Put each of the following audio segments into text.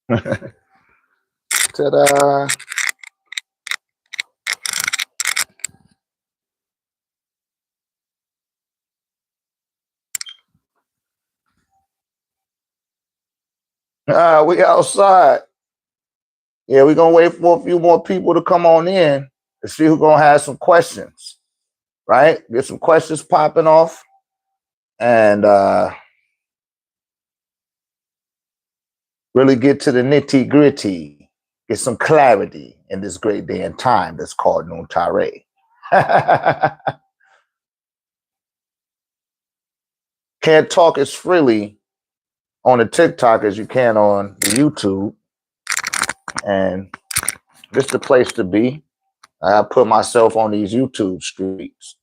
Ta-da. We outside. Yeah, we're gonna wait for a few more people to come on in to see who's gonna have some questions. Right? Get some questions popping off. And really get to the nitty gritty, get some clarity in this great day and time that's called Noon Tare. Can't talk as freely on the TikTok as you can on the YouTube. And this is the place to be. I put myself on these YouTube streets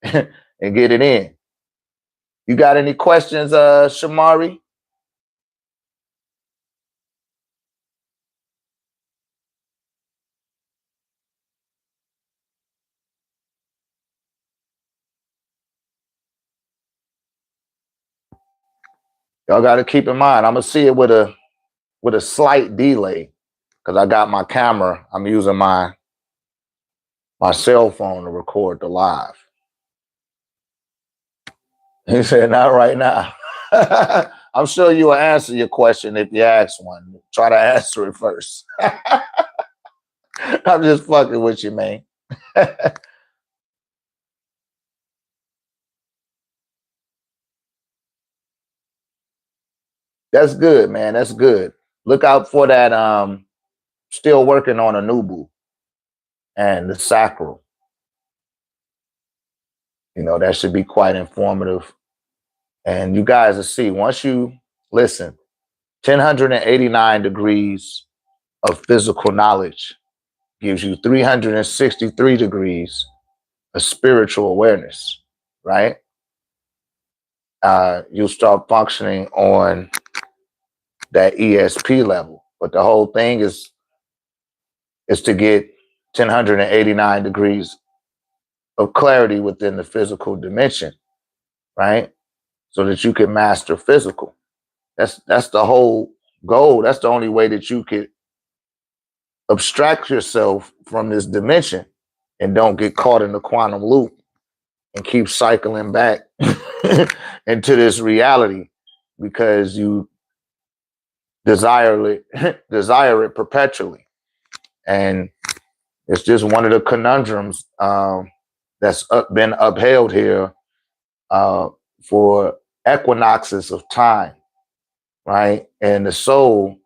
and get it in. You got any questions, Shamari? Y'all got to keep in mind, I'm gonna see it with a slight delay because I got my camera. I'm using my cell phone to record the live. He said, not right now. I'm sure you will answer your question if you ask one. Try to answer it first. I'm just fucking with you, man. That's good, man. That's good. Look out for that. Still working on Anubu and the sacral. You know, that should be quite informative. And you guys will see once you listen, 1,089 degrees of physical knowledge gives you 363 degrees of spiritual awareness, right? You'll start functioning on that ESP level. But the whole thing is to get 1,089 degrees of clarity within the physical dimension, right? So that you can master physical. That's the whole goal. That's the only way that you could abstract yourself from this dimension and don't get caught in the quantum loop and keep cycling back into this reality because you desire it perpetually. And it's just one of the conundrums that's been upheld here for equinoxes of time, right? And the soul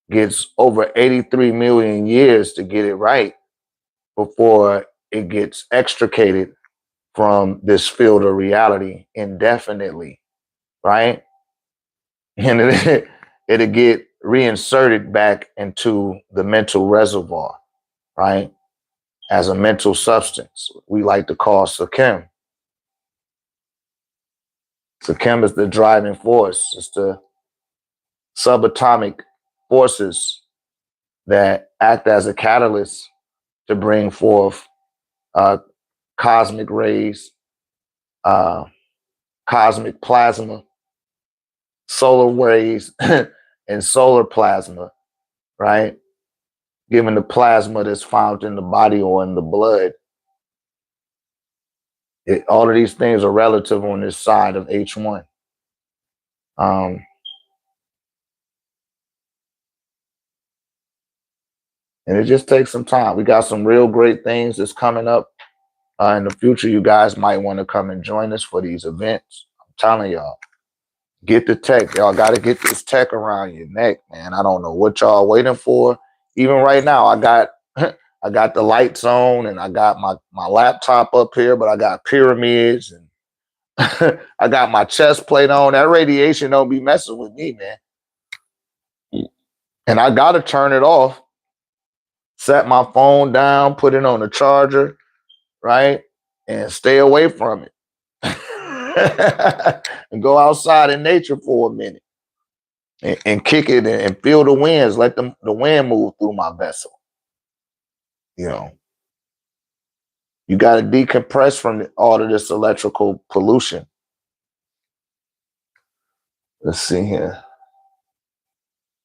gets over 83 million years to get it right before it gets extricated from this field of reality indefinitely, right? And it'll get reinserted back into the mental reservoir, right? As a mental substance. We like to call Sakim. Sakim is the driving force. It's the subatomic forces that act as a catalyst to bring forth cosmic rays, cosmic plasma, solar rays, and solar plasma, right? Given the plasma that's found in the body or in the blood. All of these things are relative on this side of H1. And it just takes some time. We got some real great things that's coming up in the future. You guys might want to come and join us for these events. I'm telling y'all, get the tech. Y'all got to get this tech around your neck, man. I don't know what y'all waiting for. Even right now, I got I got the lights on and I got my laptop up here, but I got pyramids and I got my chest plate on. That radiation don't be messing with me, man. And I got to turn it off. Set my phone down, put it on the charger, right? And stay away from it. And go outside in nature for a minute and kick it and feel the winds. Let the wind move through my vessel. You know, you got to decompress from all of this electrical pollution. Let's see here.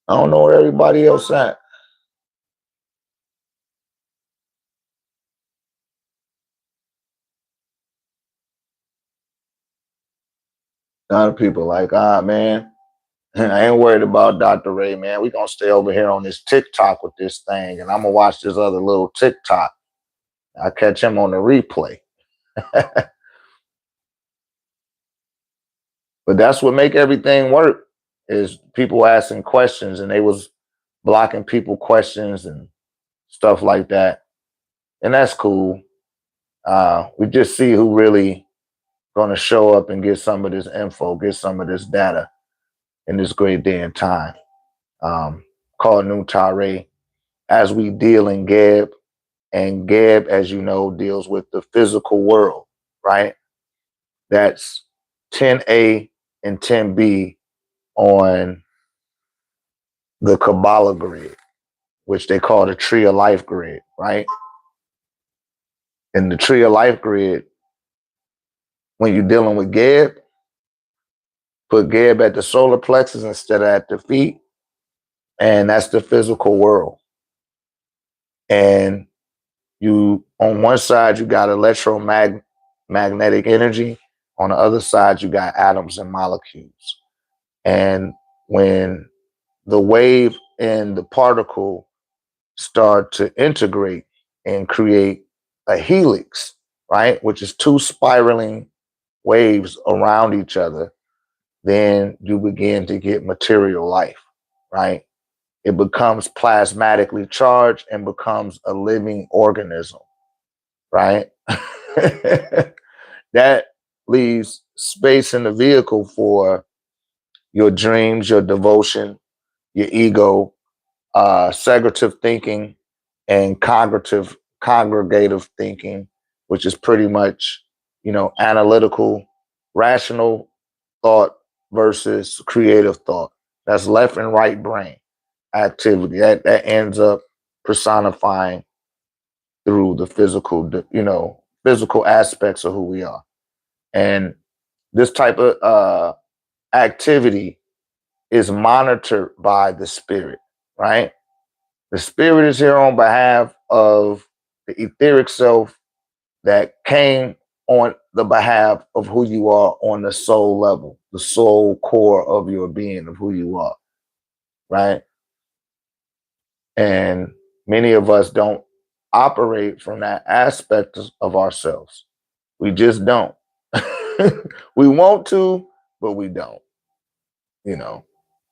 I don't know where everybody else at. A lot of people like, man, I ain't worried about Dr. Ray, man. We gonna stay over here on this TikTok with this thing, and I'm gonna watch this other little TikTok. I catch him on the replay. But that's what make everything work is people asking questions, and they was blocking people questions and stuff like that. And that's cool. We just see who really gonna show up and get some of this info, get some of this data in this great day and time. Called New Tare as we deal in Geb, and Geb, as you know, deals with the physical world, right? That's 10A and 10B on the Kabbalah grid, which they call the Tree of Life grid, right? In the Tree of Life grid, when you're dealing with Geb, put Geb at the solar plexus instead of at the feet, and that's the physical world. And you, on one side, you got electromagnetic energy. On the other side, you got atoms and molecules. And when the wave and the particle start to integrate and create a helix, right, which is two spiraling waves around each other, then you begin to get material life, right? It becomes plasmatically charged and becomes a living organism, right? That leaves space in the vehicle for your dreams, your devotion, your ego, segregative thinking, and congregative thinking, which is pretty much, analytical, rational thought versus creative thought. That's left and right brain activity. That ends up personifying through the physical, physical aspects of who we are. And this type of activity is monitored by the spirit, right? The spirit is here on behalf of the etheric self that came on the behalf of who you are on the soul level, the soul core of your being, of who you are, right? And many of us don't operate from that aspect of ourselves. We just don't. We want to, but we don't, you know.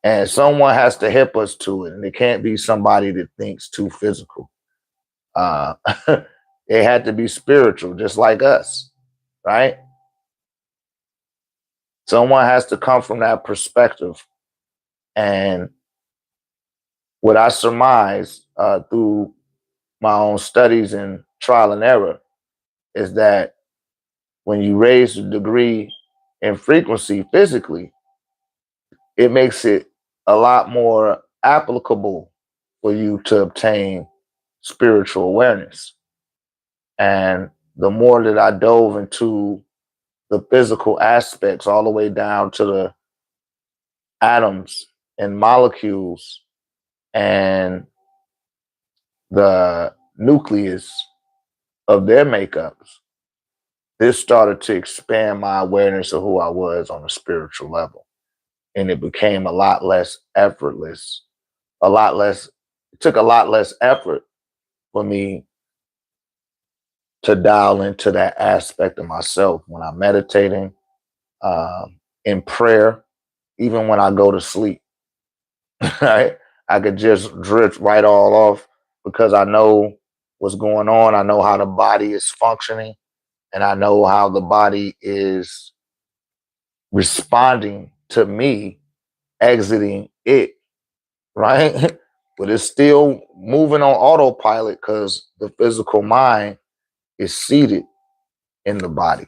And someone has to hip us to it. And it can't be somebody that thinks too physical. Uh, it had to be spiritual, just like us, right? Someone has to come from that perspective. And what I surmise through my own studies and trial and error is that when you raise the degree in frequency physically, it makes it a lot more applicable for you to obtain spiritual awareness. And the more that I dove into the physical aspects, all the way down to the atoms and molecules and the nucleus of their makeups, this started to expand my awareness of who I was on a spiritual level. And it became a lot less effortless, it took a lot less effort for me to dial into that aspect of myself when I'm meditating, in prayer, even when I go to sleep. Right? I could just drift right all off because I know what's going on. I know how the body is functioning, and I know how the body is responding to me exiting it, right? But it's still moving on autopilot because the physical mind is seated in the body.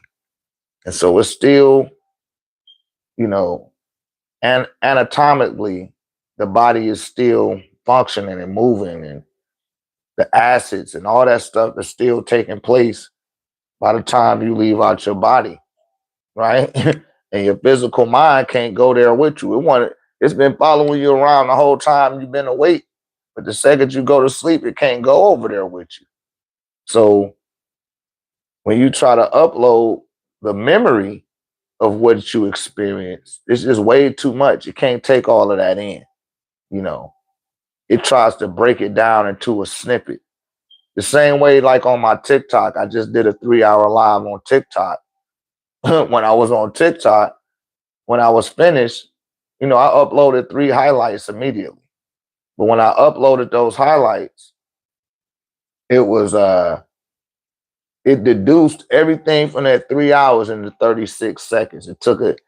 And so it's still, you know, and anatomically, the body is still functioning and moving, and the acids and all that stuff is still taking place by the time you leave out your body, right? And your physical mind can't go there with you. It's been following you around the whole time you've been awake. But the second you go to sleep, it can't go over there with you. So when you try to upload the memory of what you experience, it's just way too much. It can't take all of that in. You know, it tries to break it down into a snippet. The same way, like on my TikTok, I just did a 3-hour live on TikTok. When I was on TikTok, when I was finished, I uploaded 3 highlights immediately. But when I uploaded those highlights, it was it deduced everything from that 3 hours into 36 seconds. It took it.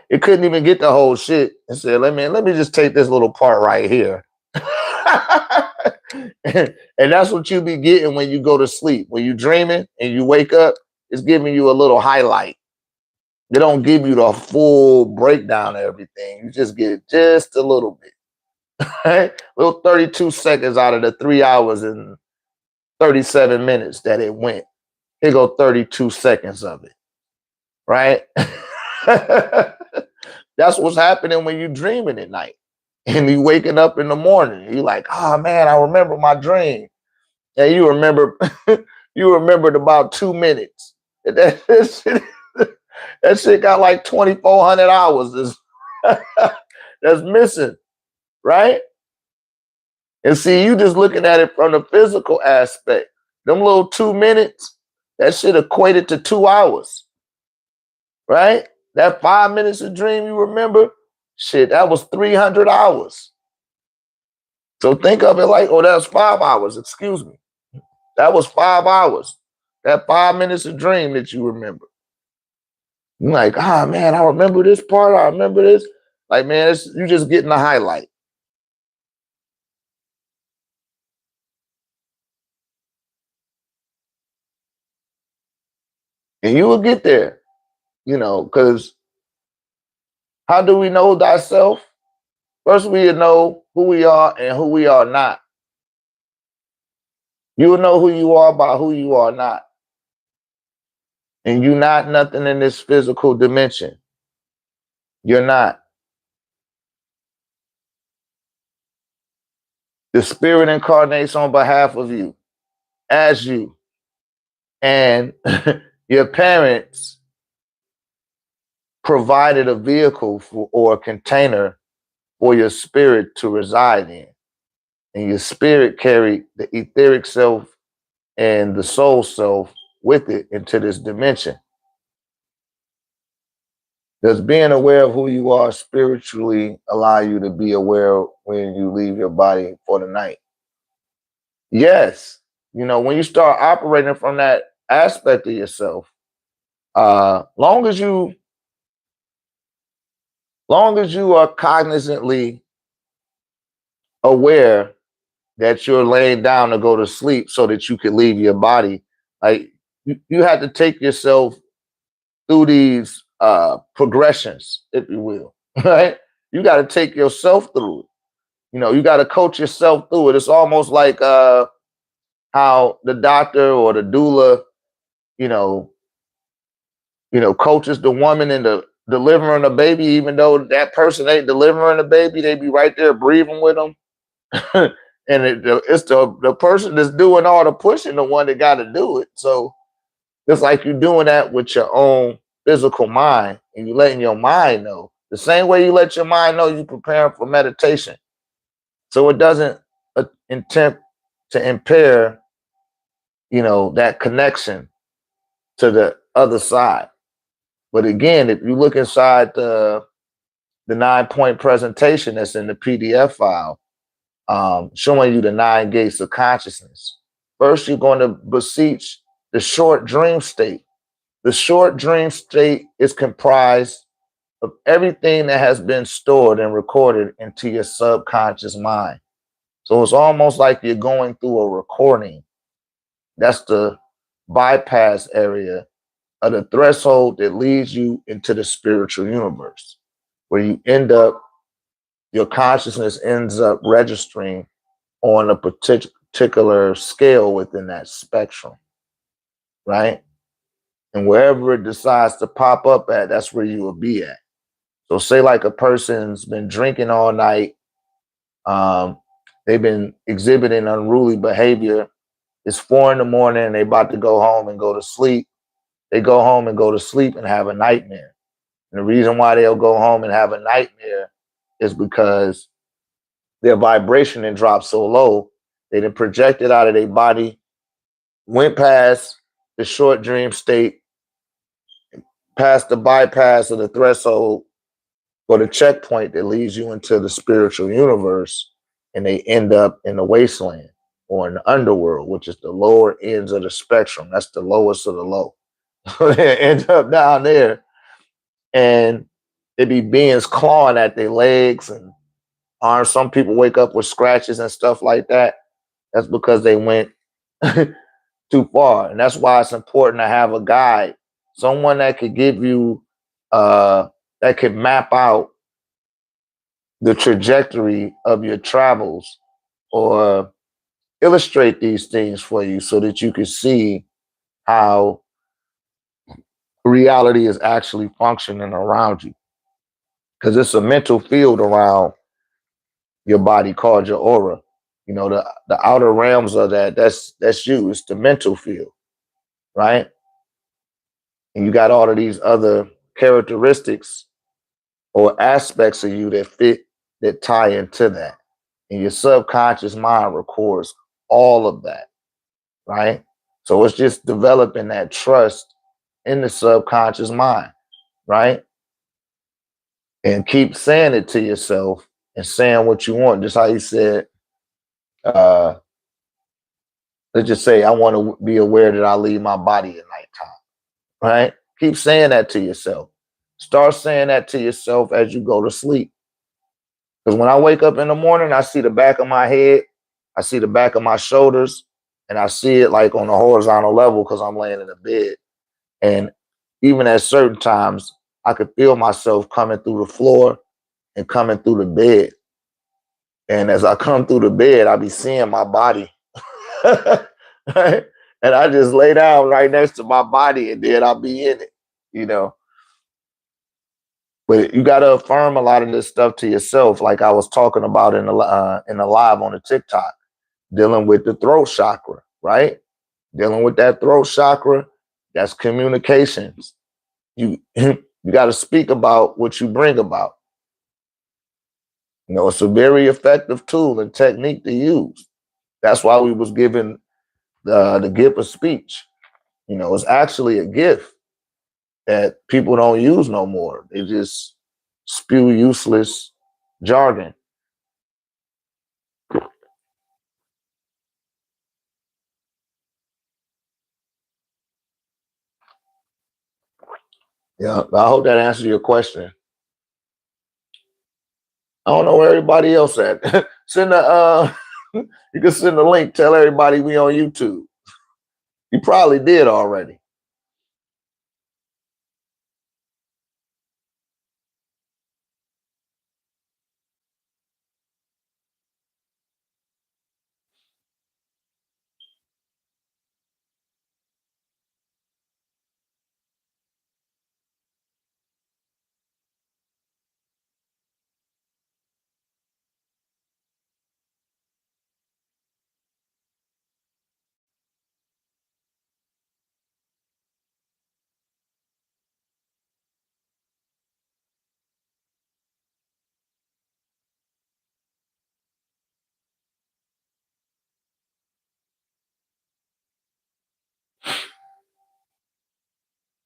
It couldn't even get the whole shit and said, let me just take this little part right here. And that's what you be getting when you go to sleep. When you dreaming and you wake up, it's giving you a little highlight. They don't give you the full breakdown of everything. You just get just a little bit. Right? Little 32 seconds out of the 3 hours and 37 minutes that it went. Here go 32 seconds of it. Right? That's what's happening when you're dreaming at night. And you waking up in the morning. You're like, oh man, I remember my dream. And you remember you remembered about 2 minutes. That shit got like 2,400 hours that's missing, right? And see, you just looking at it from the physical aspect. Them little 2 minutes, that shit equated to 2 hours, right? That 5 minutes of dream you remember, shit, that was 300 hours. So think of it like, oh, that's 5 hours, excuse me. That was 5 hours. That 5 minutes of dream that you remember. You're like, ah, man, I remember this part. I remember this. Like, man, you just getting the highlight. And you will get there, because how do we know thyself? First, we know who we are and who we are not. You will know who you are by who you are not. And you're not nothing in this physical dimension. You're not. The spirit incarnates on behalf of you, as you. And your parents provided a vehicle or a container for your spirit to reside in. And your spirit carried the etheric self and the soul self with it into this dimension. Does being aware of who you are spiritually allow you to be aware when you leave your body for the night? Yes. When you start operating from that aspect of yourself, long as you are cognizantly aware that you're laying down to go to sleep so that you can leave your body, like you have to take yourself through these progressions, if you will, right? You got to take yourself through it. You got to coach yourself through it. It's almost like how the doctor or the doula, you know, coaches the woman into delivering a baby, even though that person ain't delivering a baby, they be right there breathing with them. And it's the person that's doing all the pushing, the one that got to do it. So it's like you're doing that with your own physical mind, and you letting your mind know the same way you let your mind know you preparing for meditation. So it doesn't attempt to impair, that connection to the other side. But again, if you look inside the 9-point presentation that's in the PDF file, showing you the 9 gates of consciousness. First, you're going to beseech the short dream state. The short dream state is comprised of everything that has been stored and recorded into your subconscious mind. So it's almost like you're going through a recording. That's the bypass area of the threshold that leads you into the spiritual universe, where you end up, your consciousness ends up registering on a particular scale within that spectrum, right? And wherever it decides to pop up at, that's where you will be at. So say like a person's been drinking all night, um, they've been exhibiting unruly behavior. It's 4 in the morning and they about to go home and go to sleep. They go home and go to sleep and have a nightmare. And the reason why they'll go home and have a nightmare is because their vibration had dropped so low, they done projected out of their body, went past the short dream state, past the bypass of the threshold or the checkpoint that leads you into the spiritual universe, and they end up in the wasteland or in the underworld, which is the lower ends of the spectrum. That's the lowest of the low. So they end up down there, and it be beings clawing at their legs and arms. Some people wake up with scratches and stuff like that. That's because they went too far. And that's why it's important to have a guide, someone that could give you, that could map out the trajectory of your travels or illustrate these things for you so that you can see how reality is actually functioning around you. Because it's a mental field around your body called your aura. You know, the outer realms of that's you. It's the mental field, right? And you got all of these other characteristics or aspects of you that fit, that tie into that. And your subconscious mind records all of that, right? So it's just developing that trust in the subconscious mind, right? And keep saying it to yourself and saying what you want. Just how you said, uh, let's just say, I want to be aware that I leave my body at nighttime, right? Keep saying that to yourself. Start saying that to yourself as you go to sleep. Because when I wake up in the morning, I see the back of my head, I see the back of my shoulders, and I see it like on a horizontal level because I'm laying in the bed. And even at certain times, I could feel myself coming through the floor and coming through the bed. And as I come through the bed, I be seeing my body. Right? And I just lay down right next to my body and then I'll be in it, you know. But you got to affirm a lot of this stuff to yourself, like I was talking about in the live on the TikTok, dealing with the throat chakra, right? Dealing with that throat chakra, that's communications. You you got to speak about what you bring about. You know, it's a very effective tool and technique to use. That's why we was given the gift of speech. You know, it's actually a gift that people don't use no more. They just spew useless jargon. Yeah, I hope that answers your question. I don't know where everybody else at. Send a you can send a link. Tell everybody we on YouTube. You probably did already.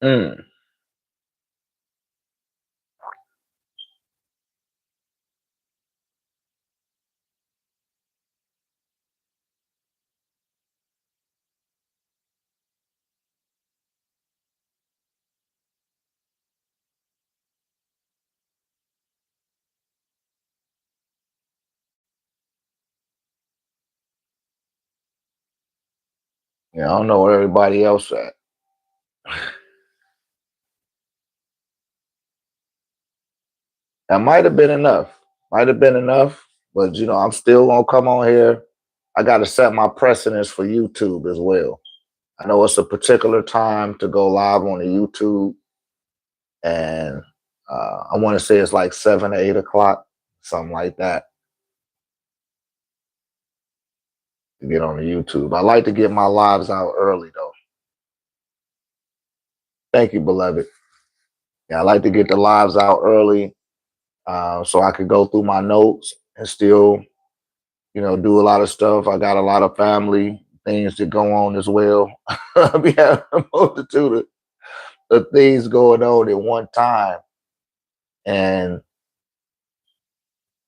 Mm. Yeah, I don't know where everybody else at. That might have been enough. Might have been enough, but you know, I'm still gonna come on here. I got to set my precedence for YouTube as well. I know it's a particular time to go live on the YouTube, and I want to say it's like 7 or 8 o'clock, something like that, to get on the YouTube. I like to get my lives out early though. Thank you, beloved. Yeah, I like to get the lives out early, so I could go through my notes and still, do a lot of stuff. I got a lot of family things that go on as well. We have a multitude of things going on at one time, and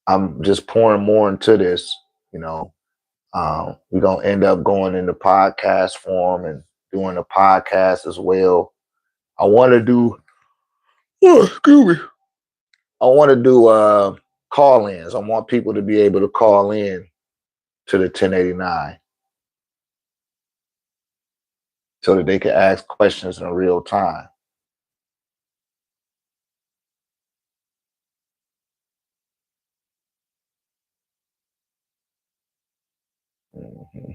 I'm just pouring more into this. We're gonna end up going into podcast form and doing a podcast as well. I want to do. Oh, excuse me. I want to do call-ins. I want people to be able to call in to the 1089 so that they can ask questions in real time. Mm-hmm.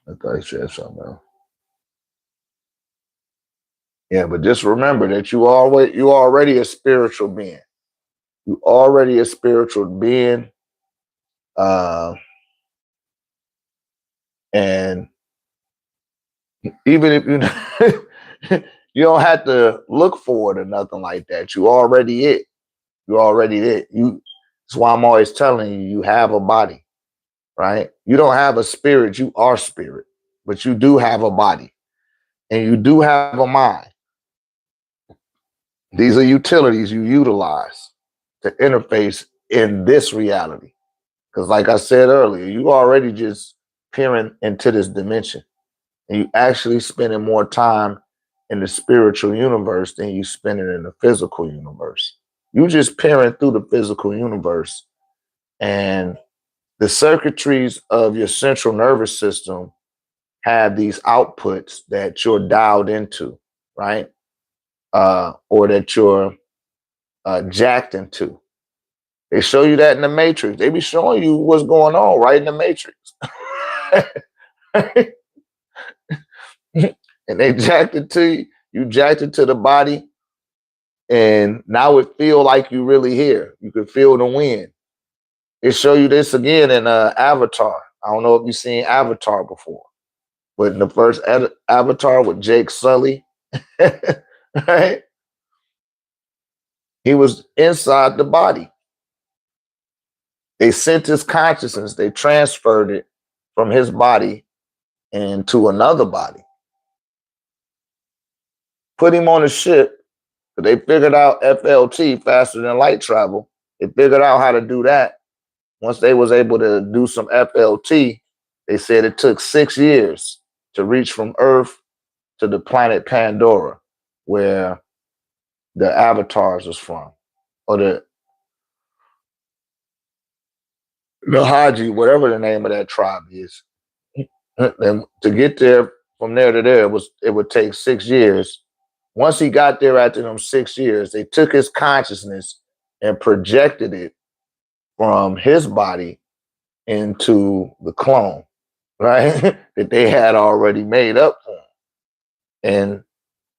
I thought you said something else. Yeah, but just remember that you already a spiritual being. You already a spiritual being, uh, and even if you don't have to look for it or nothing like that. You already it. You already it. That's why I'm always telling you, you have a body, right? You don't have a spirit. You are spirit, but you do have a body, and you do have a mind. These are utilities you utilize to interface in this reality. Because, like I said earlier, you already just peering into this dimension, and you actually spending more time in the spiritual universe than you spending in the physical universe. You just peering through the physical universe, and the circuitries of your central nervous system have these outputs that you're dialed into, right? Or that you're jacked into. They show you that in the Matrix. They be showing you what's going on right in the Matrix. And they jacked it to you. You jacked it to the body, and now it feel like you really here. You can feel the wind. They show you this again in Avatar. I don't know if you've seen Avatar before, but in the first Avatar with Jake Sully, right? He was inside the body. They sent his consciousness. They transferred it from his body into another body. Put him on a ship. They figured out FLT, faster than light travel. They figured out how to do that. Once they was able to do some FLT, they said it took 6 years to reach from Earth to the planet Pandora, where the avatars was from, or the Haji, whatever the name of that tribe is. And to get there from there to there, it would take 6 years. Once he got there after them 6 years, they took his consciousness and projected it from his body into the clone, right? That they had already made up for him. And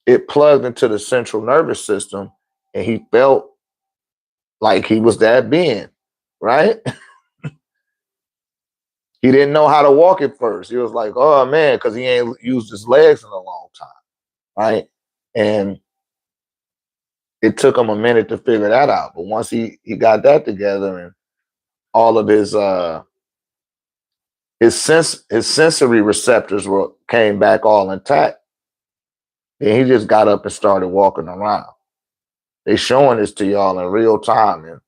it plugged into the central nervous system, and he felt like he was that being, right? He didn't know how to walk at first. He was like, oh man, because he ain't used his legs in a long time, right? And it took him a minute to figure that out. But once he got that together, and all of his sensory receptors came back all intact, then he just got up and started walking around. They showing this to y'all in real time, and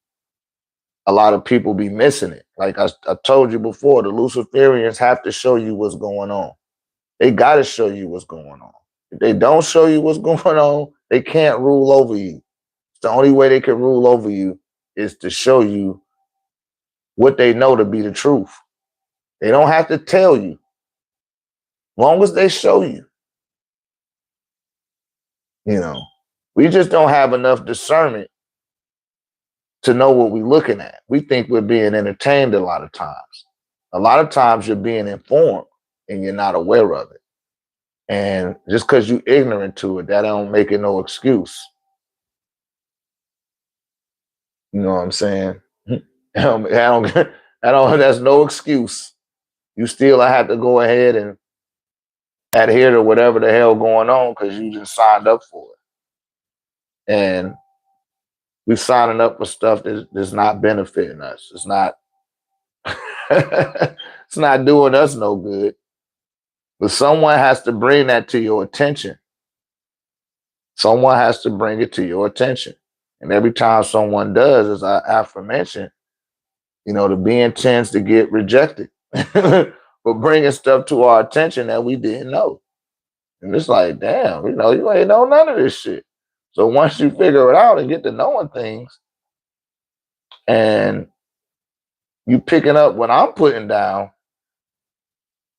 a lot of people be missing it. Like I told you before, the Luciferians have to show you what's going on. They got to show you what's going on. If they don't show you what's going on, they can't rule over you. The only way they can rule over you is to show you what they know to be the truth. They don't have to tell you. Long as they show you, you know. We just don't have enough discernment to know what we're looking at. We think we're being entertained a lot of times. A lot of times you're being informed and you're not aware of it. And just because you're ignorant to it, that don't make it no excuse. You know what I'm saying? That's no excuse. You still have to go ahead and adhere to whatever the hell going on because you just signed up for it. And we're signing up for stuff that's not benefiting us. It's not it's not doing us no good. But someone has to bring that to your attention. Someone has to bring it to your attention. And every time someone does, as I aforementioned, the being tends to get rejected for bringing stuff to our attention that we didn't know. And it's like, damn, you ain't know none of this shit. So once you figure it out and get to knowing things, and you picking up what I'm putting down,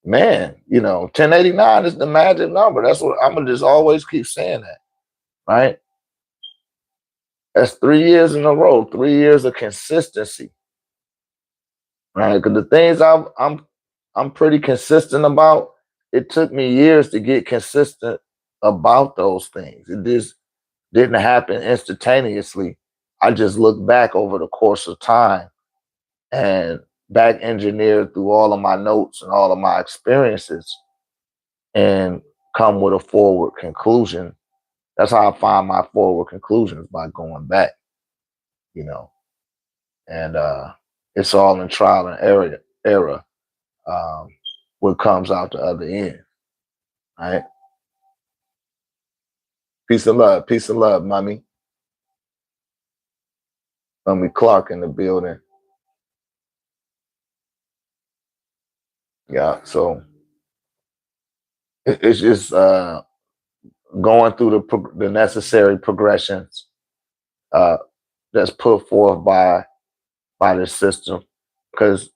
man, 1089 is the magic number. That's what I'm gonna just always keep saying that, right? That's 3 years in a row, 3 years of consistency, right? Because the things I'm pretty consistent about, it took me years to get consistent about those things. It just didn't happen instantaneously. I just look back over the course of time and back engineered through all of my notes and all of my experiences and come with a forward conclusion. That's how I find my forward conclusions, by going back, and it's all in trial and error, what comes out the other end, right? Peace and love, mommy. Mommy Clark in the building. Yeah, so it's just going through the necessary progressions that's put forth by the system. Because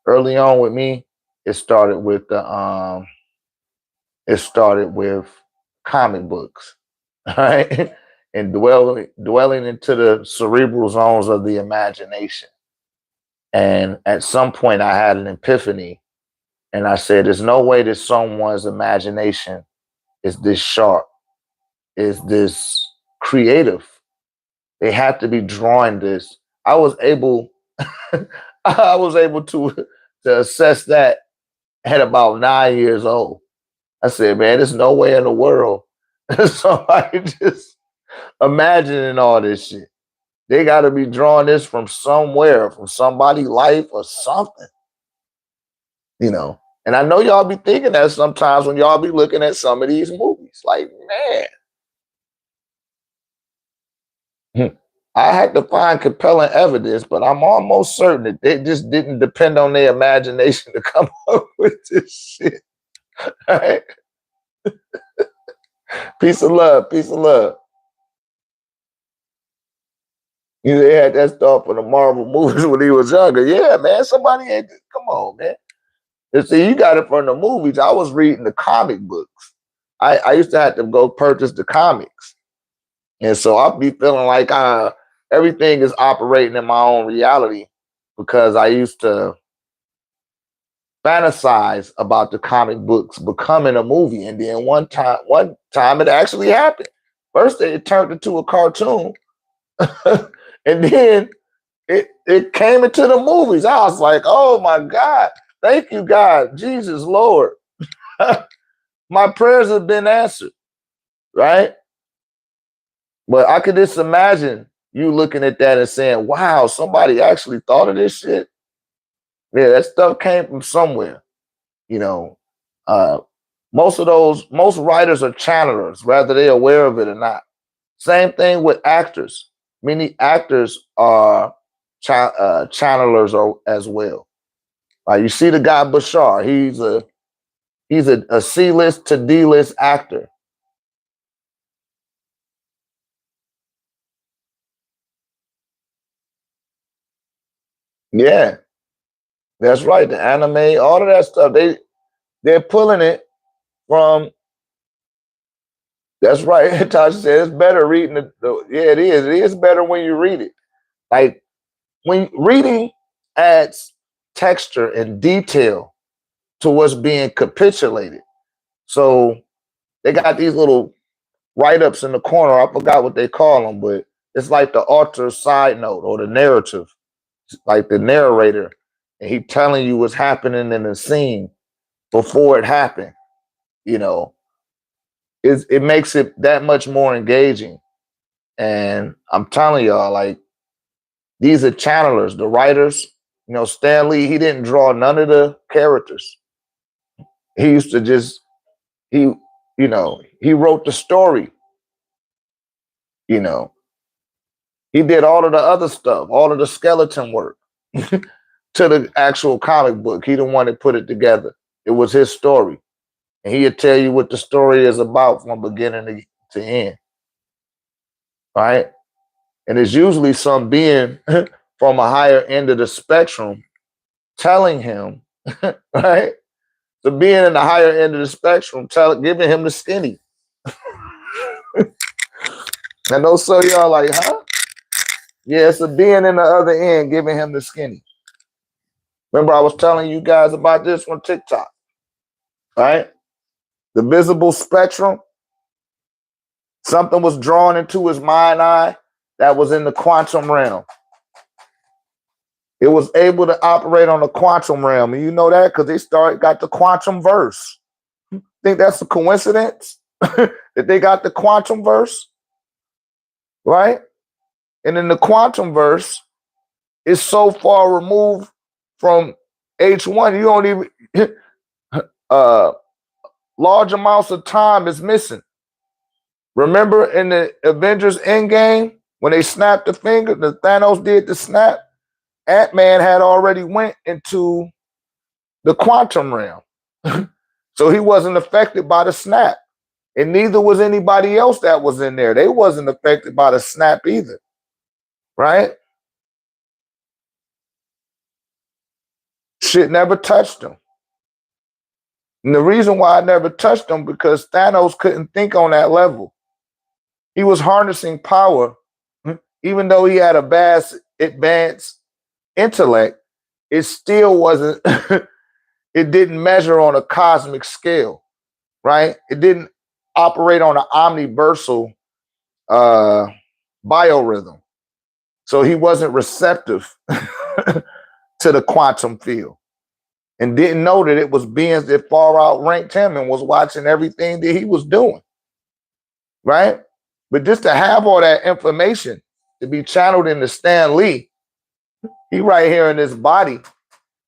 early on with me, it started with comic books, right? And dwelling into the cerebral zones of the imagination. And at some point I had an epiphany, and I said, there's no way that someone's imagination is this sharp, is this creative. They have to be drawing this. I was able to assess that at about 9 years old. I said, man, there's no way in the world somebody just imagining all this shit. They got to be drawing this from somewhere, from somebody's life or something, And I know y'all be thinking that sometimes when y'all be looking at some of these movies, like, man, I had to find compelling evidence, but I'm almost certain that they just didn't depend on their imagination to come up with this shit. Right? Peace of love, peace of love. They had that stuff for the Marvel movies when he was younger. Yeah, man, somebody had to, come on, man. And see, you got it from the movies. I was reading the comic books. I used to have to go purchase the comics. And so I'll be feeling like everything is operating in my own reality, because I used to fantasize about the comic books becoming a movie. And then one time it actually happened. First, it turned into a cartoon. And then it came into the movies. I was like, oh my God, thank you, God, Jesus, Lord. My prayers have been answered, right? But I could just imagine you looking at that and saying, wow, somebody actually thought of this shit. Yeah, that stuff came from somewhere. Most writers are channelers, whether they're aware of it or not. Same thing with actors. Many actors are channelers as well. You see the guy Bashar. He's a C-list to D-list actor. Yeah, that's right. The anime, all of that stuff. They're pulling it from That's right. Tasha said it's better reading yeah, it is. It is better when you read it. Like when reading adds texture and detail to what's being capitulated. So they got these little write-ups in the corner. I forgot what they call them, but it's like the author's side note or the narrative, like the narrator, and he telling you what's happening in the scene before it happened. You know, it makes it that much more engaging. And I'm telling y'all, like these are channelers, the writers. You know, Stan Lee, he didn't draw none of the characters. He used to just he, he wrote the story. You know, he did all of the other stuff, all of the skeleton work to the actual comic book. He the one that put it together. It was his story. And he'll tell you what the story is about from beginning to end. Right? And it's usually some being from a higher end of the spectrum telling him, right? The being in the higher end of the spectrum, giving him the skinny. And those so y'all like, huh? Yeah, it's a being in the other end giving him the skinny. Remember, I was telling you guys about this on TikTok, right? The visible spectrum, something was drawn into his mind eye that was in the quantum realm. It was able to operate on the quantum realm. And you know that because got the quantum verse. Think that's a coincidence that they got the quantum verse? Right? And in the quantum verse, it's so far removed from H1, you don't even large amounts of time is missing. Remember in the Avengers Endgame, when they snapped the finger, the Thanos did the snap, Ant-Man had already went into the quantum realm. So he wasn't affected by the snap. And neither was anybody else that was in there. They wasn't affected by the snap either. Right? Shit never touched them. And the reason why I never touched them because Thanos couldn't think on that level. He was harnessing power, even though he had a vast advanced intellect, it still wasn't, it didn't measure on a cosmic scale, right? It didn't operate on an omniversal biorhythm. So he wasn't receptive to the quantum field and didn't know that it was beings that far outranked him and was watching everything that he was doing, right? But just to have all that information to be channeled into Stan Lee, he right here in his body,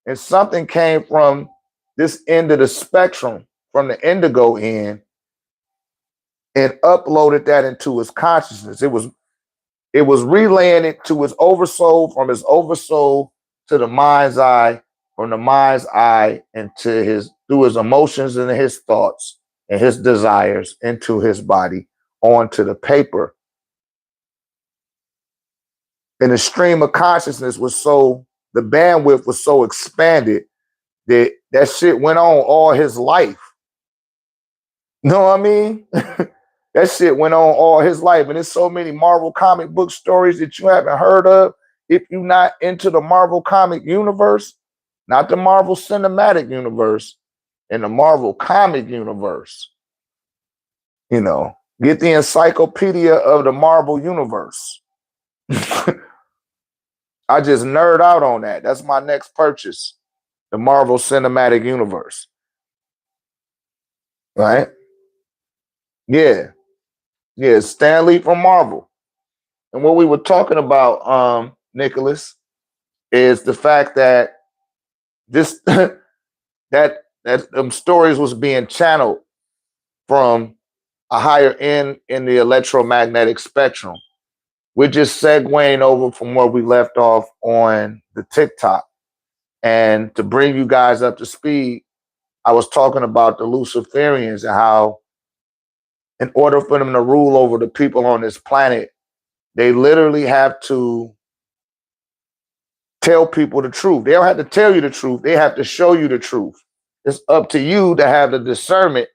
and something came from this end of the spectrum, from the indigo end, and uploaded that into his consciousness. It was relaying it to his oversoul, from his oversoul to the mind's eye, from the mind's eye into through his emotions and his thoughts and his desires into his body onto the paper. And the stream of consciousness the bandwidth was so expanded that shit went on all his life. You know what I mean? That shit went on all his life. And there's so many Marvel comic book stories that you haven't heard of. If you're not into the Marvel comic universe, not the Marvel cinematic universe, and the Marvel comic universe, get the encyclopedia of the Marvel universe. I just nerd out on that. That's my next purchase, the Marvel Cinematic Universe. Right? Yeah. Yeah, Stan Lee from Marvel. And what we were talking about, Nicholas, is the fact that this that stories was being channeled from a higher end in the electromagnetic spectrum. We're just segueing over from where we left off on the TikTok. And to bring you guys up to speed, I was talking about the Luciferians and how in order for them to rule over the people on this planet, they literally have to tell people the truth. They don't have to tell you the truth. They have to show you the truth. It's up to you to have the discernment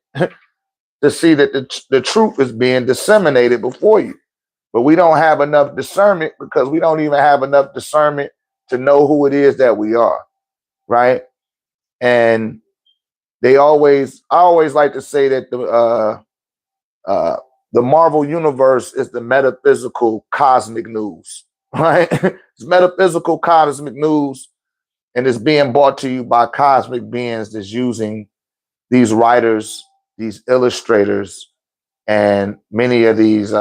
to see that the truth is being disseminated before you. But we don't have enough discernment because we don't even have enough discernment to know who it is that we are, right? And I always like to say that the Marvel universe is the metaphysical cosmic news, right? It's metaphysical cosmic news, and it's being brought to you by cosmic beings that's using these writers, these illustrators, and many of these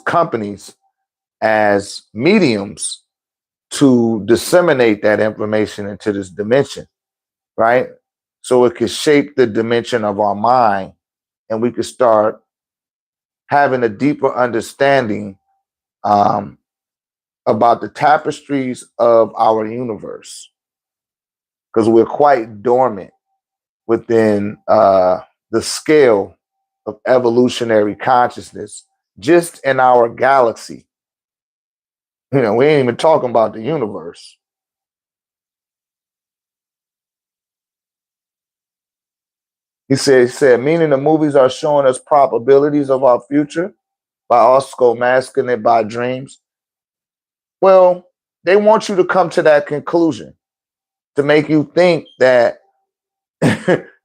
companies as mediums to disseminate that information into this dimension, right? So it could shape the dimension of our mind, and we could start having a deeper understanding about the tapestries of our universe, because we're quite dormant within the scale of evolutionary consciousness just in our galaxy. You know, we ain't even talking about the universe. He said, meaning the movies are showing us probabilities of our future by also masking it by dreams. Well, they want you to come to that conclusion to make you think that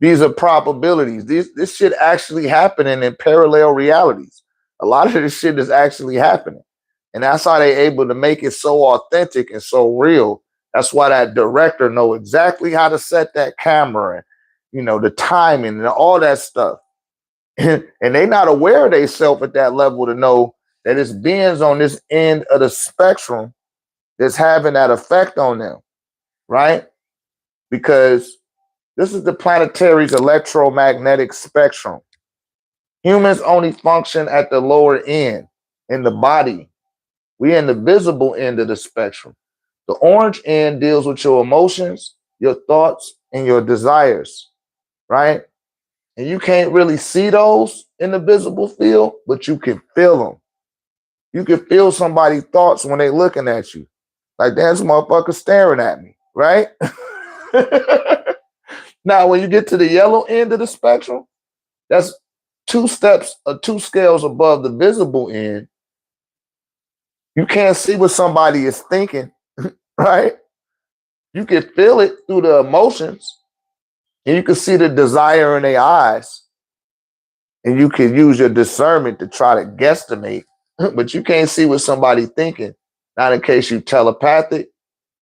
these are probabilities. This shit actually happening in parallel realities. A lot of this shit is actually happening. And that's how they're able to make it so authentic and so real. That's why that director know exactly how to set that camera and, you know, the timing and all that stuff. And they not aware of themselves at that level to know that it's beings on this end of the spectrum that's having that effect on them, right? Because this is the planetary's electromagnetic spectrum. Humans only function at the lower end in the body. We're in the visible end of the spectrum. The orange end deals with your emotions, your thoughts, and your desires, right? And you can't really see those in the visible field, but you can feel them. You can feel somebody's thoughts when they're looking at you. Like, damn, this motherfucker staring at me, right? Now, when you get to the yellow end of the spectrum, that's two scales above the visible end. You can't see what somebody is thinking, right? You can feel it through the emotions, and you can see the desire in their eyes, and you can use your discernment to try to guesstimate, but you can't see what somebody's thinking. Not in case you telepathic,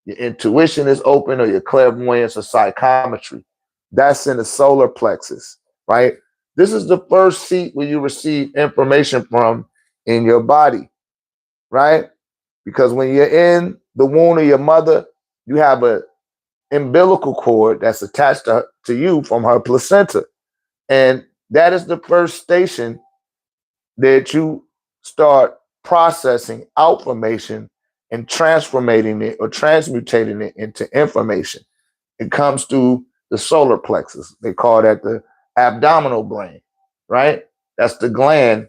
your intuition is open, or your clairvoyance or psychometry. That's in the solar plexus, right? This is the first seat where you receive information from in your body, right? Because when you're in the womb of your mother, you have a umbilical cord that's attached to you from her placenta. And that is the first station that you start processing out information and transformating it or transmutating it into information. It comes through the solar plexus. They call that the abdominal brain, right? That's the gland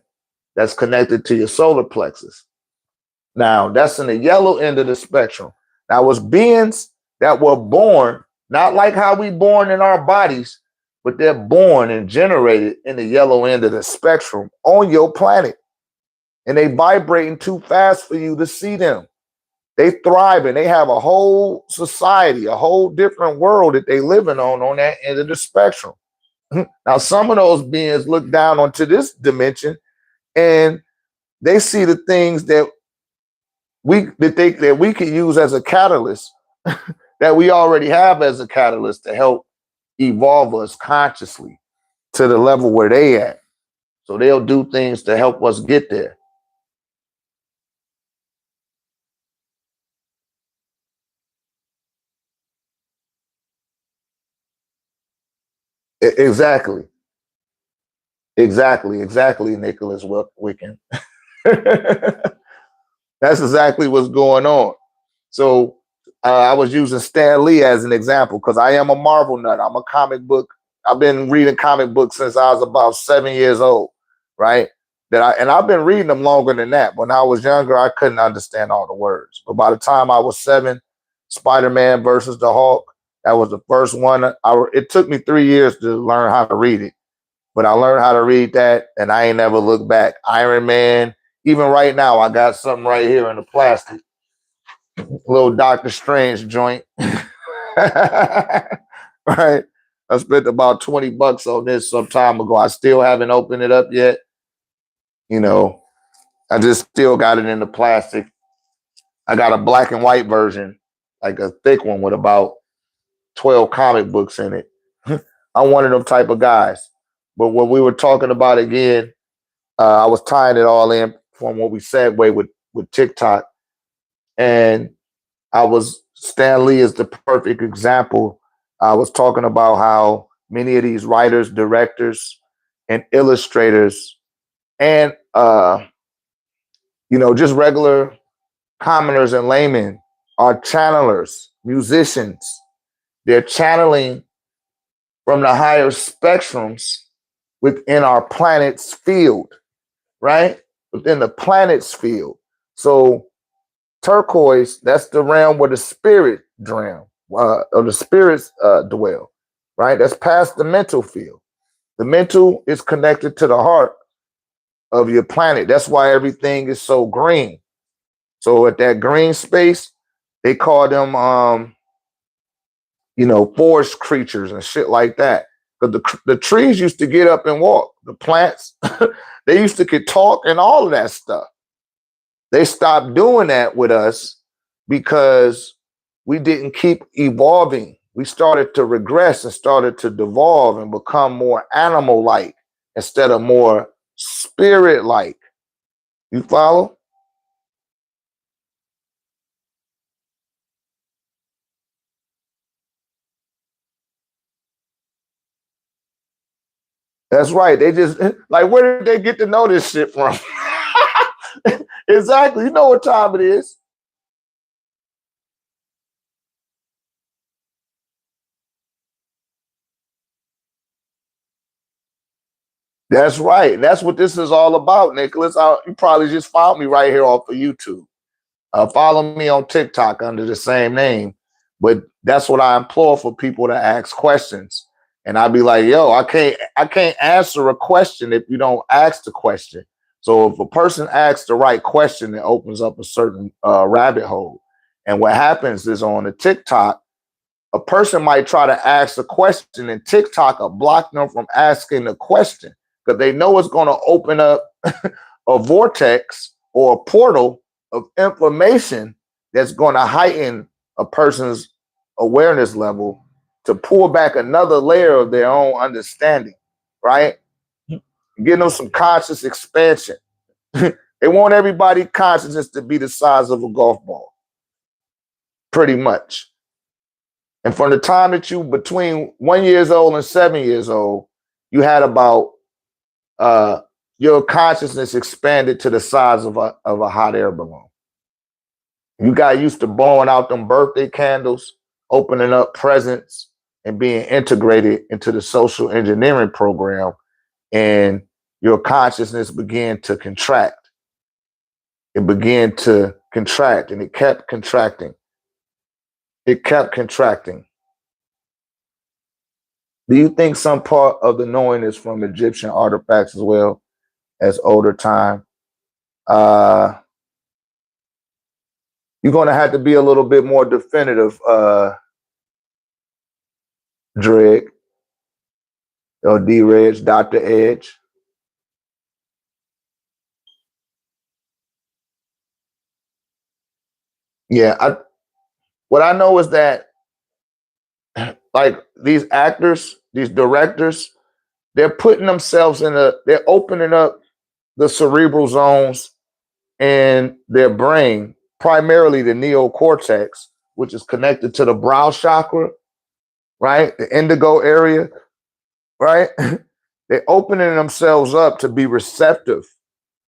that's connected to your solar plexus. Now, that's in the yellow end of the spectrum. Now, it's beings that were born, not like how we born in our bodies, but they're born and generated in the yellow end of the spectrum on your planet. And they vibrating too fast for you to see them. They thriving. They have a whole society, a whole different world that they living on that end of the spectrum. Now, some of those beings look down onto this dimension and they see the things that we could use as a catalyst that we already have as a catalyst to help evolve us consciously to the level where they at. So they'll do things to help us get there. Exactly. Exactly, Nicholas Wicken. That's exactly what's going on. So I was using Stan Lee as an example because I am a Marvel nut. I'm a comic book. I've been reading comic books since I was about 7 years old, right? I've been reading them longer than that. When I was younger, I couldn't understand all the words. But by the time I was 7, Spider-Man versus the Hulk, That was the first one. It took me 3 years to learn how to read it, but I learned how to read that, and I ain't never looked back. Iron Man. Even right now, I got something right here in the plastic, little Doctor Strange joint. Right. I spent about $20 on this some time ago. I still haven't opened it up yet. You know, I just still got it in the plastic. I got a black and white version, like a thick one with about 12 comic books in it. I'm one of them type of guys. But when we were talking about again, I was tying it all in from what we segued with TikTok. And Stan Lee is the perfect example. I was talking about how many of these writers, directors, and illustrators, and just regular commoners and laymen are channelers, musicians. They're channeling from the higher spectrums within our planet's field, right? Within the planet's field. So turquoise, that's the realm where the spirit realm, or the spirits dwell, right? That's past the mental field. The mental is connected to the heart of your planet. That's why everything is so green. So at that green space, they call them, forest creatures and shit like that. Because the trees used to get up and walk. The plants, they used to could talk and all of that stuff. They stopped doing that with us because we didn't keep evolving. We started to regress and started to devolve and become more animal-like instead of more spirit-like. You follow? That's right. They just, like, where did they get to know this shit from? Exactly. You know what time it is. That's right. That's what this is all about, Nicholas. You probably just found me right here off of YouTube. Follow me on TikTok under the same name. But that's what I implore for people to ask questions. And I'd be like, yo, I can't answer a question if you don't ask the question. So if a person asks the right question, it opens up a certain rabbit hole. And what happens is on the TikTok, a person might try to ask a question and TikTok will block them from asking the question because they know it's going to open up a vortex or a portal of information that's going to heighten a person's awareness level to pull back another layer of their own understanding, right? Give them some conscious expansion. They want everybody's consciousness to be the size of a golf ball, pretty much. And from the time that you between 1 years old and 7 years old, you had about your consciousness expanded to the size of a hot air balloon. You got used to blowing out them birthday candles, opening up presents, and being integrated into the social engineering program, and your consciousness began to contract. It began to contract, and it kept contracting. It kept contracting. Do you think some part of the knowing is from Egyptian artifacts as well as older time? You're going to have to be a little bit more definitive, Dreg or D-Reg, Dr. Edge. Yeah, what I know is that like these actors, these directors, they're putting themselves they're opening up the cerebral zones in their brain, primarily the neocortex, which is connected to the brow chakra, right? The indigo area, right? They're opening themselves up to be receptive.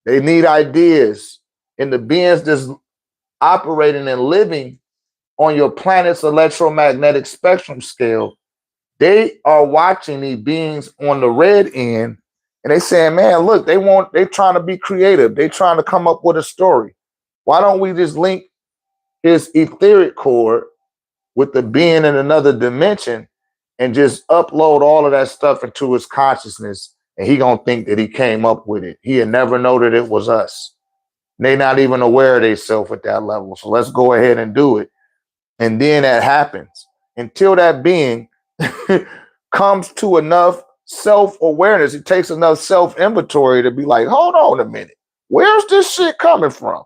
They need ideas. And the beings that's operating and living on your planet's electromagnetic spectrum scale, they are watching these beings on the red end and they saying, man, look, they trying to be creative. They trying to come up with a story. Why don't we just link his etheric cord with the being in another dimension and just upload all of that stuff into his consciousness, and he gonna think that he came up with it. He'll never know that it was us. They not even aware of themselves at that level. So let's go ahead and do it. And then that happens. Until that being comes to enough self-awareness, it takes enough self-inventory to be like, hold on a minute, where's this shit coming from?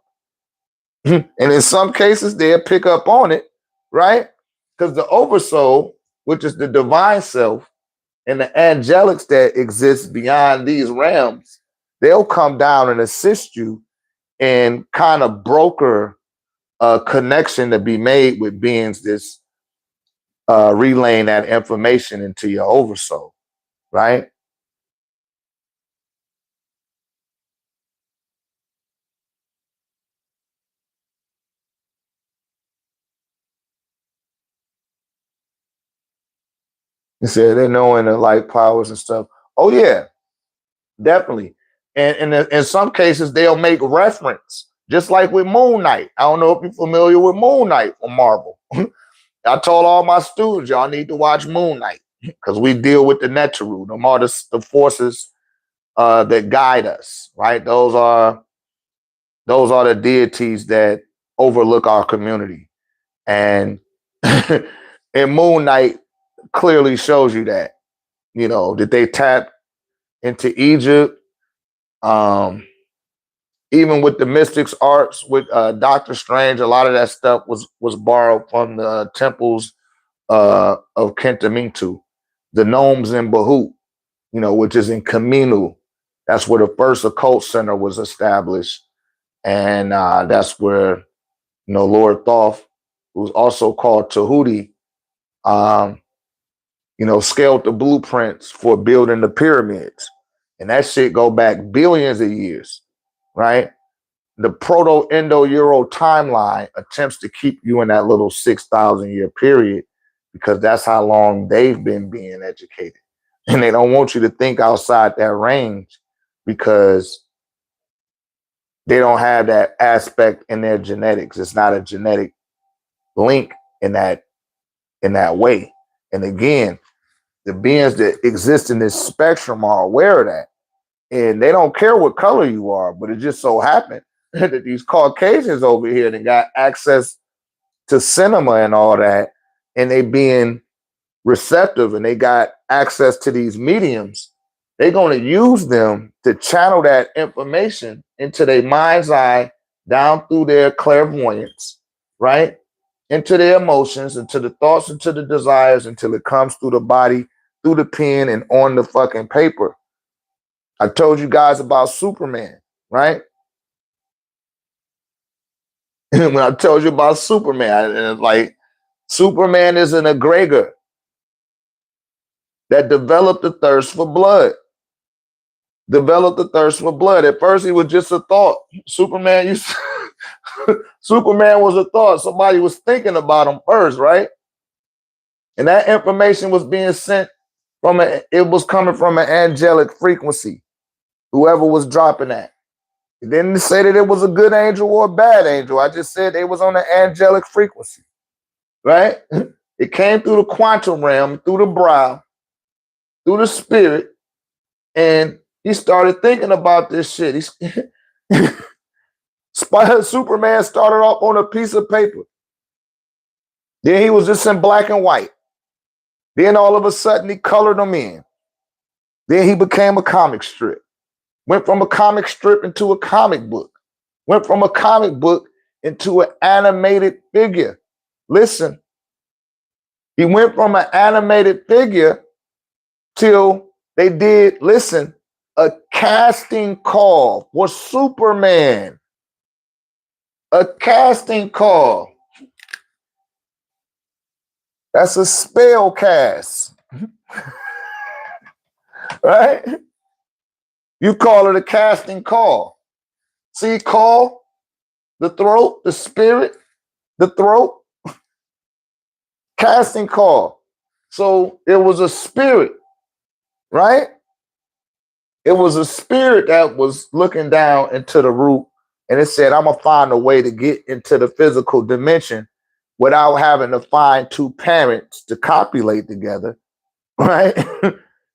And in some cases, they'll pick up on it, right? Because the oversoul, which is the divine self, and the angelics that exist beyond these realms, they'll come down and assist you and kind of broker a connection to be made with beings that's relaying that information into your oversoul, right? You said they're knowing the light powers and stuff. Oh yeah, definitely. And in some cases, they'll make reference, just like with Moon Knight. I don't know if you're familiar with Moon Knight from Marvel. I told all my students, y'all need to watch Moon Knight because we deal with the Neteru, the forces that guide us, right? Those are the deities that overlook our community. And and Moon Knight clearly shows you that, that they tap into Egypt. Even with the mystics arts, with Doctor Strange, a lot of that stuff was borrowed from the temples of Kentamintu, the gnomes in Bahut, which is in Kaminu. That's where the first occult center was established. And that's where, Lord Thoth, who's also called Tahuti, scaled the blueprints for building the pyramids. And that shit go back billions of years, right? The Proto-Indo-Euro timeline attempts to keep you in that little 6,000 year period because that's how long they've been being educated. And they don't want you to think outside that range because they don't have that aspect in their genetics. It's not a genetic link in that way. And again, the beings that exist in this spectrum are aware of that. And they don't care what color you are, but it just so happened that these Caucasians over here that got access to cinema and all that, and they being receptive and they got access to these mediums, they're going to use them to channel that information into their mind's eye, down through their clairvoyance, right? Into their emotions, into the thoughts, into the desires, until it comes through the body, through the pen, and on the fucking paper. I told you guys about Superman, right? When I told you about Superman, and like Superman is an egregor that developed a thirst for blood. At first, he was just a thought. Superman Superman was a thought. Somebody was thinking about him first, right? And that information was being sent it was coming from an angelic frequency, whoever was dropping that. It didn't say that it was a good angel or a bad angel. I just said they was on an angelic frequency, right? It came through the quantum realm, through the brow, through the spirit, and he started thinking about this shit. Superman started off on a piece of paper. Then he was just in black and white. Then all of a sudden he colored them in. Then he became a comic strip. Went from a comic strip into a comic book. Went from a comic book into an animated figure. Listen, he went from an animated figure till they did, listen, a casting call for Superman. A casting call. That's a spell cast. Right? You call it a casting call. See, call, the throat, the spirit, the throat. Casting call. So it was a spirit, right? It was a spirit that was looking down into the root, and it said, I'm going to find a way to get into the physical dimension without having to find two parents to copulate together, right?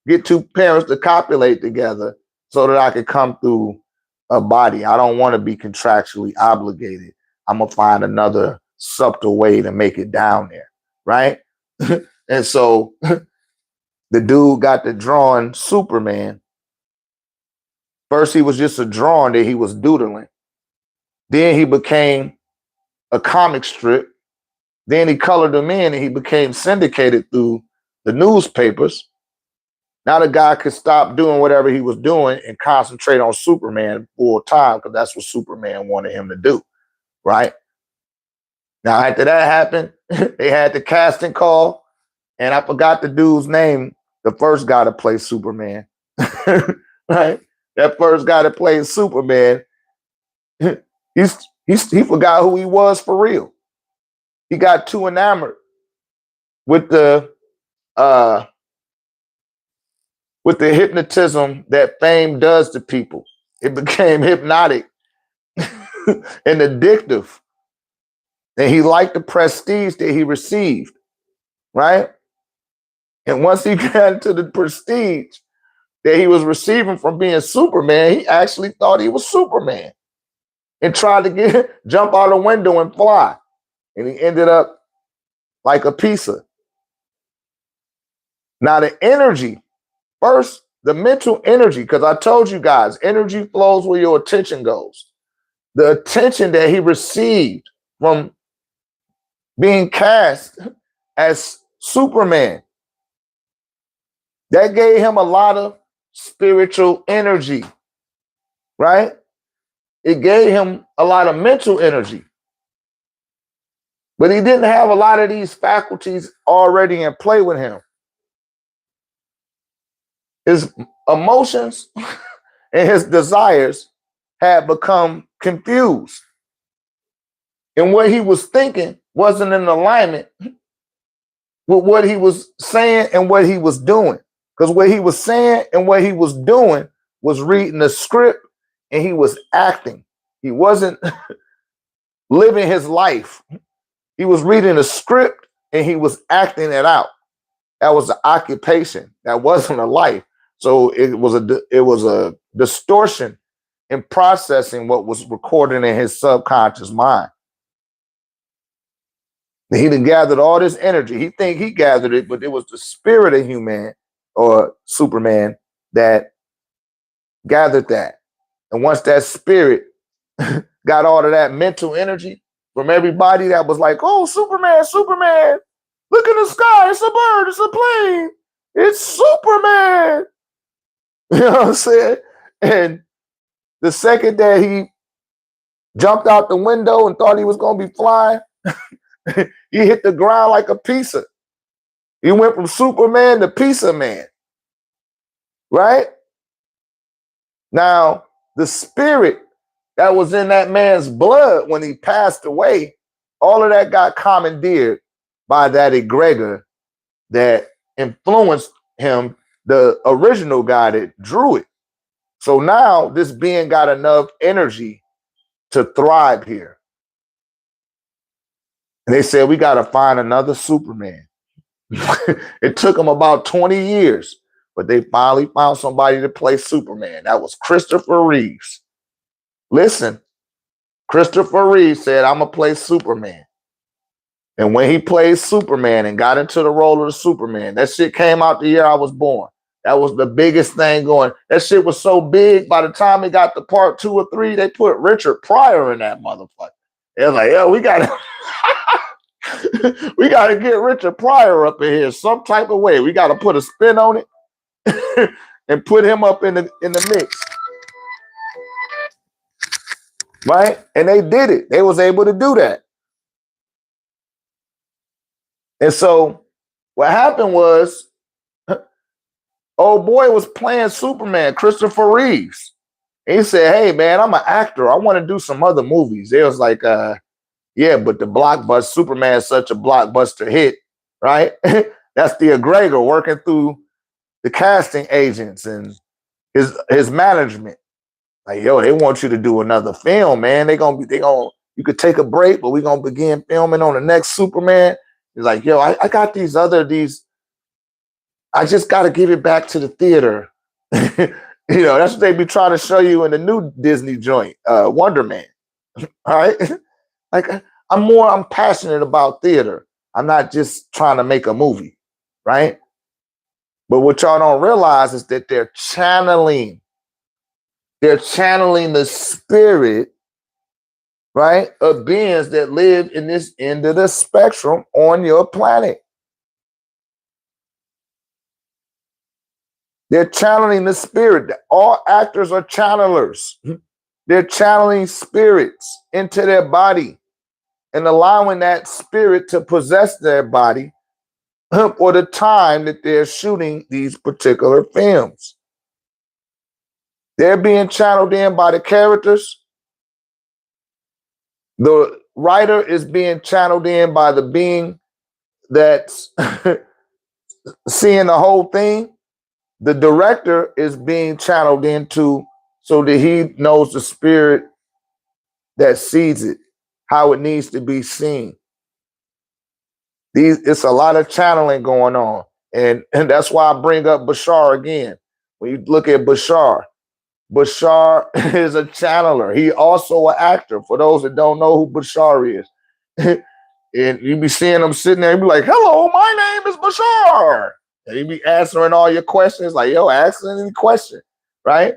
Get two parents to copulate together so that I could come through a body. I don't want to be contractually obligated. I'm going to find another subtle way to make it down there, right? And so the dude got to drawing Superman. First, he was just a drawing that he was doodling. Then he became a comic strip. Then he colored them in and he became syndicated through the newspapers. Now the guy could stop doing whatever he was doing and concentrate on Superman full time because that's what Superman wanted him to do, right? Now, after that happened, they had the casting call, and I forgot the dude's name, the first guy to play Superman, right? That first guy that played Superman, he forgot who he was for real. He got too enamored with the hypnotism that fame does to people. It became hypnotic and addictive. And he liked the prestige that he received, right? And once he got into the prestige that he was receiving from being Superman, he actually thought he was Superman and tried to jump out a window and fly. And he ended up like a pizza. Now the energy, first, the mental energy, because I told you guys, energy flows where your attention goes. The attention that he received from being cast as Superman, that gave him a lot of spiritual energy, right? It gave him a lot of mental energy. But he didn't have a lot of these faculties already in play with him. His emotions and his desires had become confused. And what he was thinking wasn't in alignment with what he was saying and what he was doing. Because what he was saying and what he was doing was reading the script and he was acting. He wasn't living his life. He was reading a script and he was acting it out. That was an occupation. That wasn't a life. So it was a distortion in processing what was recorded in his subconscious mind. He done gathered all this energy. He think he gathered it, but it was the spirit of human or Superman that gathered that. And once that spirit got all of that mental energy from everybody that was like, oh, Superman, Superman, look in the sky, it's a bird, it's a plane, it's Superman. You know what I'm saying? And the second that he jumped out the window and thought he was going to be flying, he hit the ground like a pizza. He went from Superman to Pizza Man, right? Now, the spirit that was in that man's blood when he passed away, all of that got commandeered by that egregor that influenced him, the original guy that drew it. So now this being got enough energy to thrive here. And they said, we got to find another Superman. It took them about 20 years, but they finally found somebody to play Superman. That was Christopher Reeves. Listen, Christopher Reeves said, I'm going to play Superman. And when he played Superman and got into the role of the Superman, that shit came out the year I was born. That was the biggest thing going. That shit was so big, by the time it got to part 2 or 3, they put Richard Pryor in that motherfucker. They're like, yo, we got to we got to get Richard Pryor up in here some type of way. We got to put a spin on it and put him up in the mix. Right? And they did it. They was able to do that. And so what happened was, old boy was playing Superman, Christopher Reeves. And he said, hey, man, I'm an actor. I want to do some other movies. It was like, yeah, but the blockbuster, Superman is such a blockbuster hit, right? That's the egregor working through the casting agents and his management. Like, yo, they want you to do another film, man. They gonna You could take a break, but we're gonna begin filming on the next Superman. He's like, yo, I got these. I just got to give it back to the theater. That's what they be trying to show you in the new Disney joint, Wonder Man. All right. Like I'm passionate about theater. I'm not just trying to make a movie, right? But what y'all don't realize is that they're channeling the spirit, right, of beings that live in this end of the spectrum on your planet. They're channeling the spirit. All actors are channelers. They're channeling spirits into their body and allowing that spirit to possess their body for the time that they're shooting these particular films. They're being channeled in by the characters. The writer is being channeled in by the being that's seeing the whole thing. The director is being channeled into so that he knows the spirit that sees it, how it needs to be seen. It's a lot of channeling going on. And that's why I bring up Bashar again. When you look at Bashar is a channeler. He also an actor, for those that don't know who Bashar is. And you be seeing him sitting there and be like, hello, my name is Bashar. And he be answering all your questions, like, yo, ask any question, right?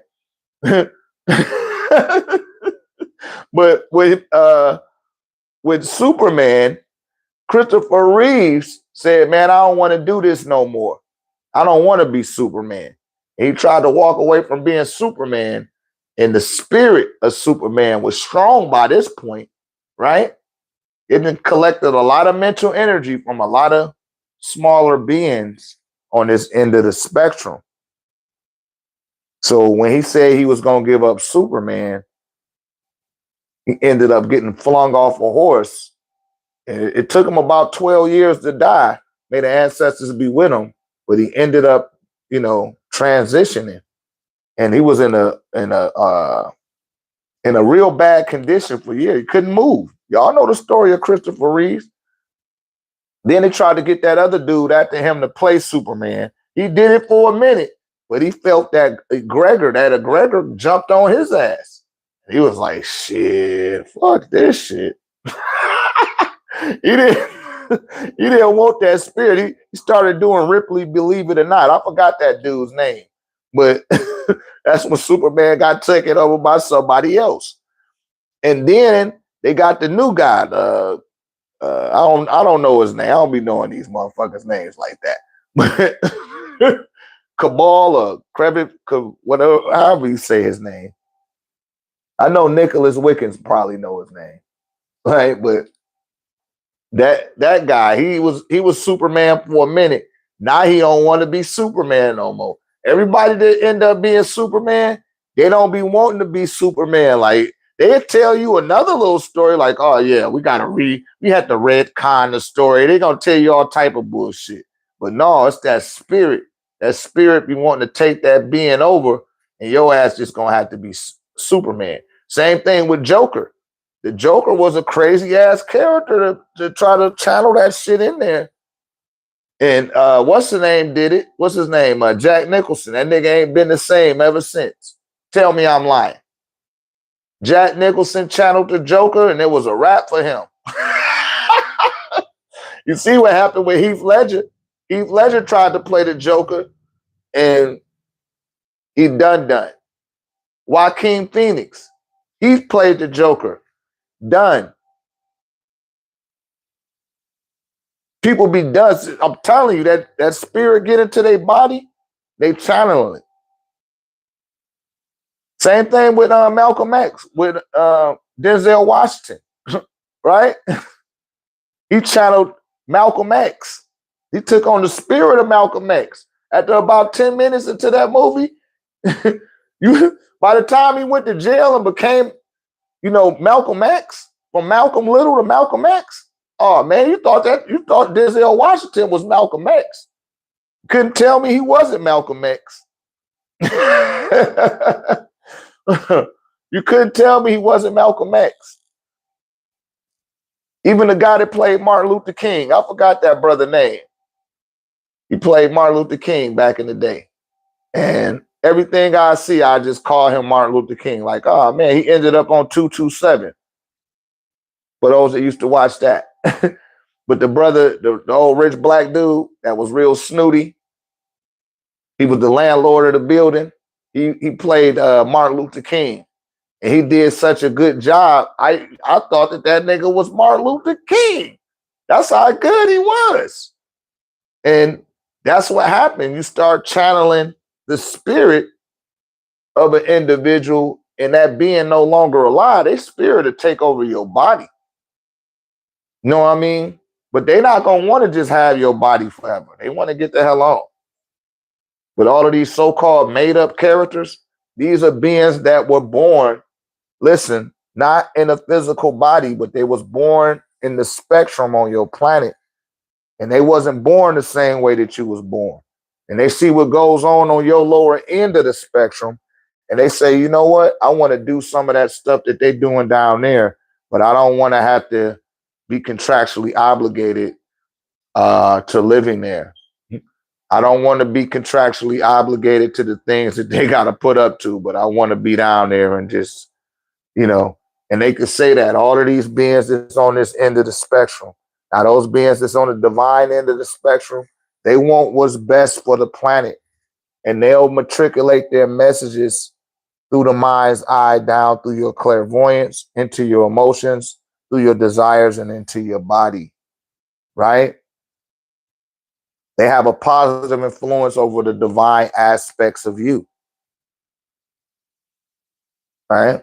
But with Superman, Christopher Reeves said, man, I don't want to do this no more. I don't want to be Superman. And he tried to walk away from being Superman, and the spirit of Superman was strong by this point, right? It had collected a lot of mental energy from a lot of smaller beings on this end of the spectrum. So when he said he was going to give up Superman, he ended up getting flung off a horse. And it took him about 12 years to die. May the ancestors be with him, but he ended up, transitioning. And he was in a real bad condition for years. He couldn't move. Y'all know the story of Christopher Reeves. Then they tried to get that other dude after him to play Superman. He did it for a minute, but he felt that Gregor jumped on his ass. He was like, shit, fuck this shit. He didn't want that spirit. He started doing Ripley, Believe It or Not. I forgot that dude's name, but that's when Superman got taken over by somebody else. And then they got the new guy. I don't know his name. I don't be knowing these motherfuckers' names like that. But Cabal or Kravitz, whatever, however you say his name. I know Nicholas Wickens probably know his name, right? But that guy, he was Superman for a minute. Now he don't want to be Superman no more. Everybody that end up being Superman, they don't be wanting to be Superman. Like they'll tell you another little story, like, oh yeah, we had to retcon the story. They're gonna tell you all type of bullshit. But no, it's that spirit. That spirit be wanting to take that being over, and your ass just gonna have to be Superman. Same thing with Joker. The Joker was a crazy ass character to try to channel that shit in there. And what's the name did it? What's his name? Jack Nicholson. That nigga ain't been the same ever since. Tell me I'm lying. Jack Nicholson channeled the Joker, and it was a wrap for him. You see what happened with Heath Ledger? Heath Ledger tried to play the Joker, and he done. Joaquin Phoenix, he played the Joker. Done. People be done. I'm telling you, that spirit get into their body, they channel it. Same thing with Malcolm X, with Denzel Washington, right? He channeled Malcolm X. He took on the spirit of Malcolm X. After about 10 minutes into that movie, by the time he went to jail and became, Malcolm X, from Malcolm Little to Malcolm X. Oh man, you thought Denzel Washington was Malcolm X. Couldn't tell me he wasn't Malcolm X. You couldn't tell me he wasn't Malcolm X. Even the guy that played Martin Luther King, I forgot that brother's name. He played Martin Luther King back in the day. And everything I see, I just call him Martin Luther King. Like, oh man, he ended up on 227. For those that used to watch that. But the brother, the old rich black dude that was real snooty, he was the landlord of the building. He played Martin Luther King. And he did such a good job. I thought that nigga was Martin Luther King. That's how good he was. And that's what happened. You start channeling the spirit of an individual, and that being no longer alive, their spirit to take over your body. You know what I mean? But they're not going to want to just have your body forever. They want to get the hell on. But all of these so-called made-up characters, these are beings that were born, listen, not in a physical body, but they was born in the spectrum on your planet. And they wasn't born the same way that you was born. And they see what goes on your lower end of the spectrum. And they say, you know what? I want to do some of that stuff that they're doing down there, but I don't want to have to be contractually obligated to living there. I don't want to be contractually obligated to the things that they got to put up to, but I want to be down there and just, you know, and they could say that all of these beings that's on this end of the spectrum. Now, those beings that's on the divine end of the spectrum, they want what's best for the planet. And they'll matriculate their messages through the mind's eye, down through your clairvoyance, into your emotions, through your desires, and into your body, right? They have a positive influence over the divine aspects of you, right?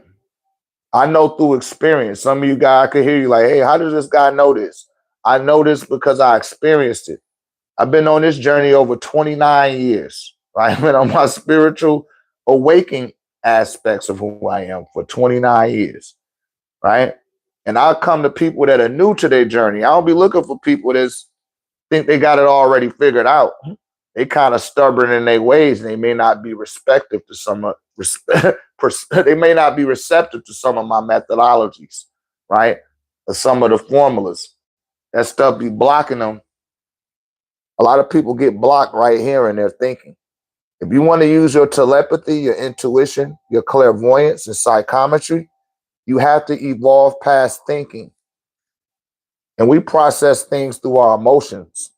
I know through experience. Some of you guys could hear you like, hey, how does this guy know this? I know this because I experienced it. I've been on this journey over 29 years, right? I've been on my spiritual awakening aspects of who I am for 29 years, right? And I'll come to people that are new to their journey. I don't be looking for people that think they got it already figured out. They kind of stubborn in their ways, and they may not be receptive to they may not be receptive to some of my methodologies, right? Or some of the formulas. That stuff be blocking them. A lot of people get blocked right here in their thinking. If you want to use your telepathy, your intuition, your clairvoyance, and psychometry, you have to evolve past thinking. And we process things through our emotions.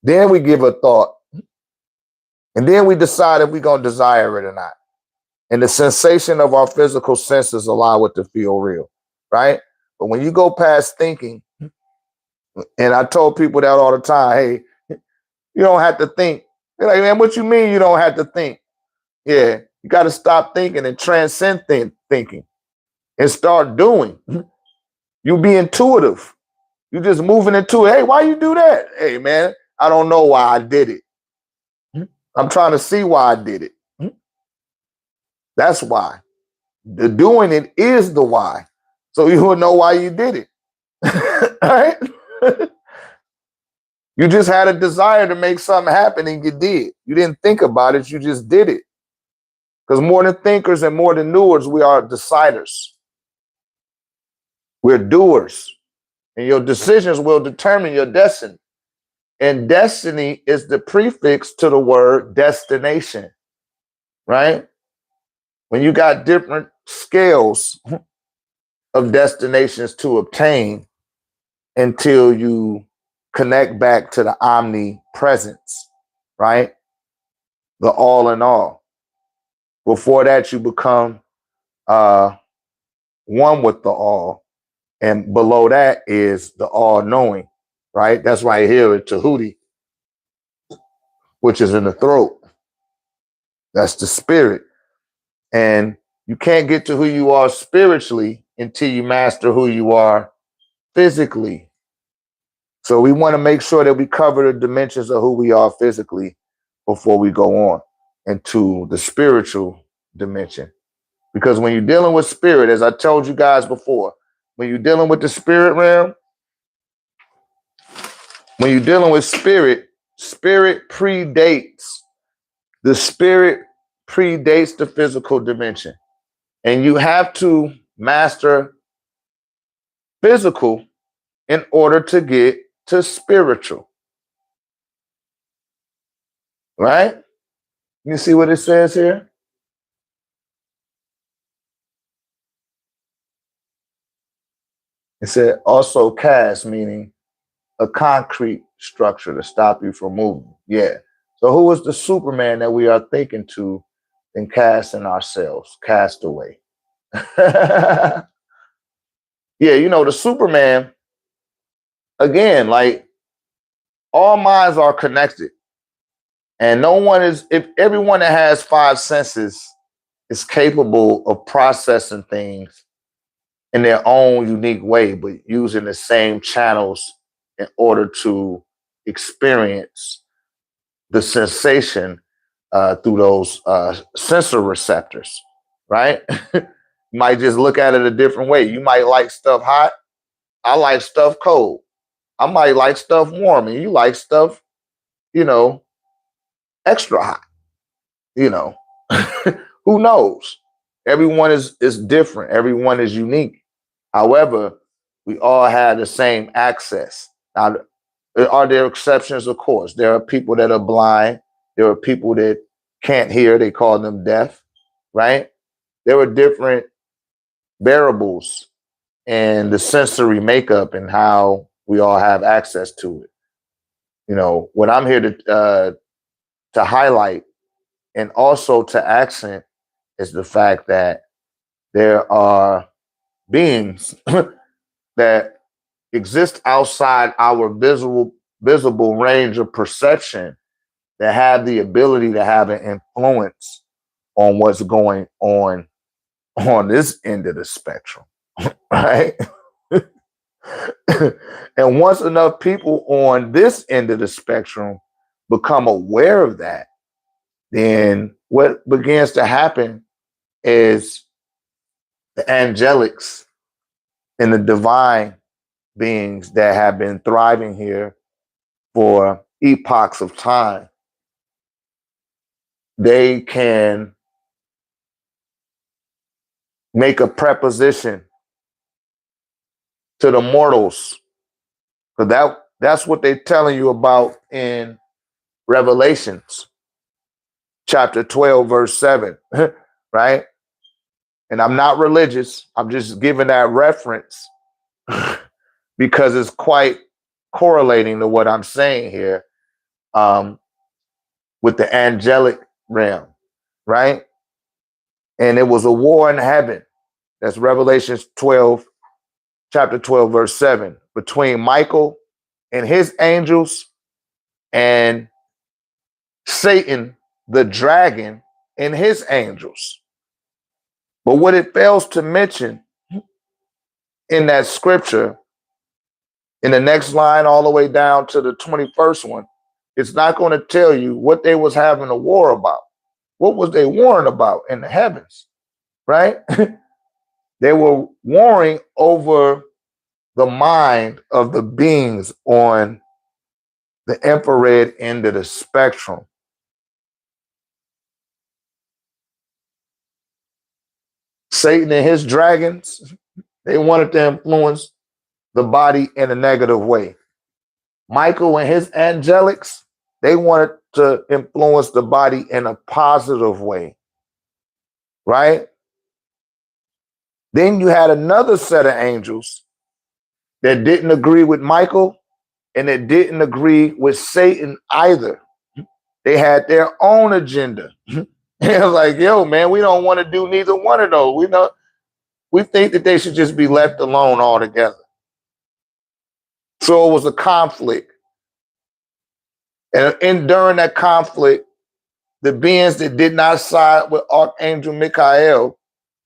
Then we give a thought. And then we decide if we're going to desire it or not. And the sensation of our physical senses allow it to feel real, right? But when you go past thinking, and I told people that all the time, hey, you don't have to think. They're like, man, what you mean you don't have to think? Yeah, you got to stop thinking and transcend thinking and start doing. You be intuitive. You just moving into it. Hey, why you do that? Hey, man, I don't know why I did it. I'm trying to see why I did it. That's why. The doing it is the why. So you will know why you did it. All right? You just had a desire to make something happen and you did. You didn't think about it, you just did it. Because more than thinkers and more than doers, we are deciders. We're doers. And your decisions will determine your destiny. And destiny is the prefix to the word destination, right? When you got different scales of destinations to obtain until you connect back to the omnipresence, right? The all in all. Before that, you become one with the all. And below that is the all knowing, right? That's right here at Tahuti, which is in the throat. That's the spirit. And you can't get to who you are spiritually until you master who you are physically. So we want to make sure that we cover the dimensions of who we are physically before we go on into the spiritual dimension. Because when you're dealing with spirit, as I told you guys before, when you're dealing with the spirit realm, when you're dealing with spirit, spirit predates. The spirit predates the physical dimension. And you have to master physical in order to get to spiritual. Right? You see what it says here? It said also cast, meaning a concrete structure to stop you from moving. Yeah. So who is the Superman that we are thinking to in casting ourselves? Cast away. Yeah, the Superman, again, like all minds are connected. And no one is, if everyone that has five senses is capable of processing things in their own unique way, but using the same channels in order to experience the sensation through those sensor receptors, right? You might just look at it a different way. You might like stuff hot. I like stuff cold. I might like stuff warm, and you like stuff, you know, extra hot. You know, who knows? Everyone is different. Everyone is unique. However, we all have the same access. Now, are there exceptions? Of course. There are people that are blind. There are people that can't hear. They call them deaf, right? There are different variables in the sensory makeup and how we all have access to it. What I'm here to highlight and also to accent is the fact that there are beings that exist outside our visible range of perception that have the ability to have an influence on what's going on this end of the spectrum, right? And once enough people on this end of the spectrum become aware of that, then what begins to happen is the angelics and the divine beings that have been thriving here for epochs of time, they can make a preposition to the mortals. Because that's what they're telling you about in Revelations, chapter 12, verse 7, right? And I'm not religious. I'm just giving that reference because it's quite correlating to what I'm saying here with the angelic realm, right? And it was a war in heaven. That's Revelations 12, chapter 12, verse 7, between Michael and his angels and Satan, the dragon, and his angels. But what it fails to mention in that scripture, in the next line all the way down to the 21st one, it's not going to tell you what they was having a war about. What was they warring about in the heavens, right? They were warring over the mind of the beings on the infrared end of the spectrum. Satan and his dragons, they wanted to influence the body in a negative way. Michael and his angelics, they wanted to influence the body in a positive way, right? Then you had another set of angels that didn't agree with Michael and that didn't agree with Satan either. They had their own agenda. It was like, yo, man, we don't want to do neither one of those. We think that they should just be left alone altogether. So it was a conflict. And during that conflict, the beings that did not side with Archangel Michael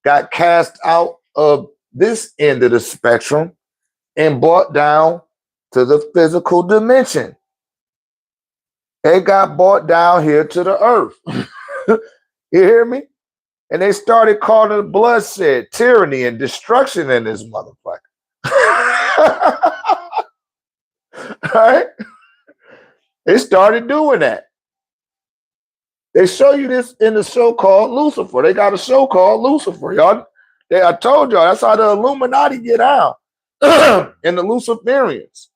got cast out of this end of the spectrum and brought down to the physical dimension. They got brought down here to the earth. You hear me? And they started calling it bloodshed, tyranny, and destruction in this motherfucker. Right? They started doing that. They show you this in the show called Lucifer. They got a show called Lucifer. Y'all, I told y'all, that's how the Illuminati get out. and the Luciferians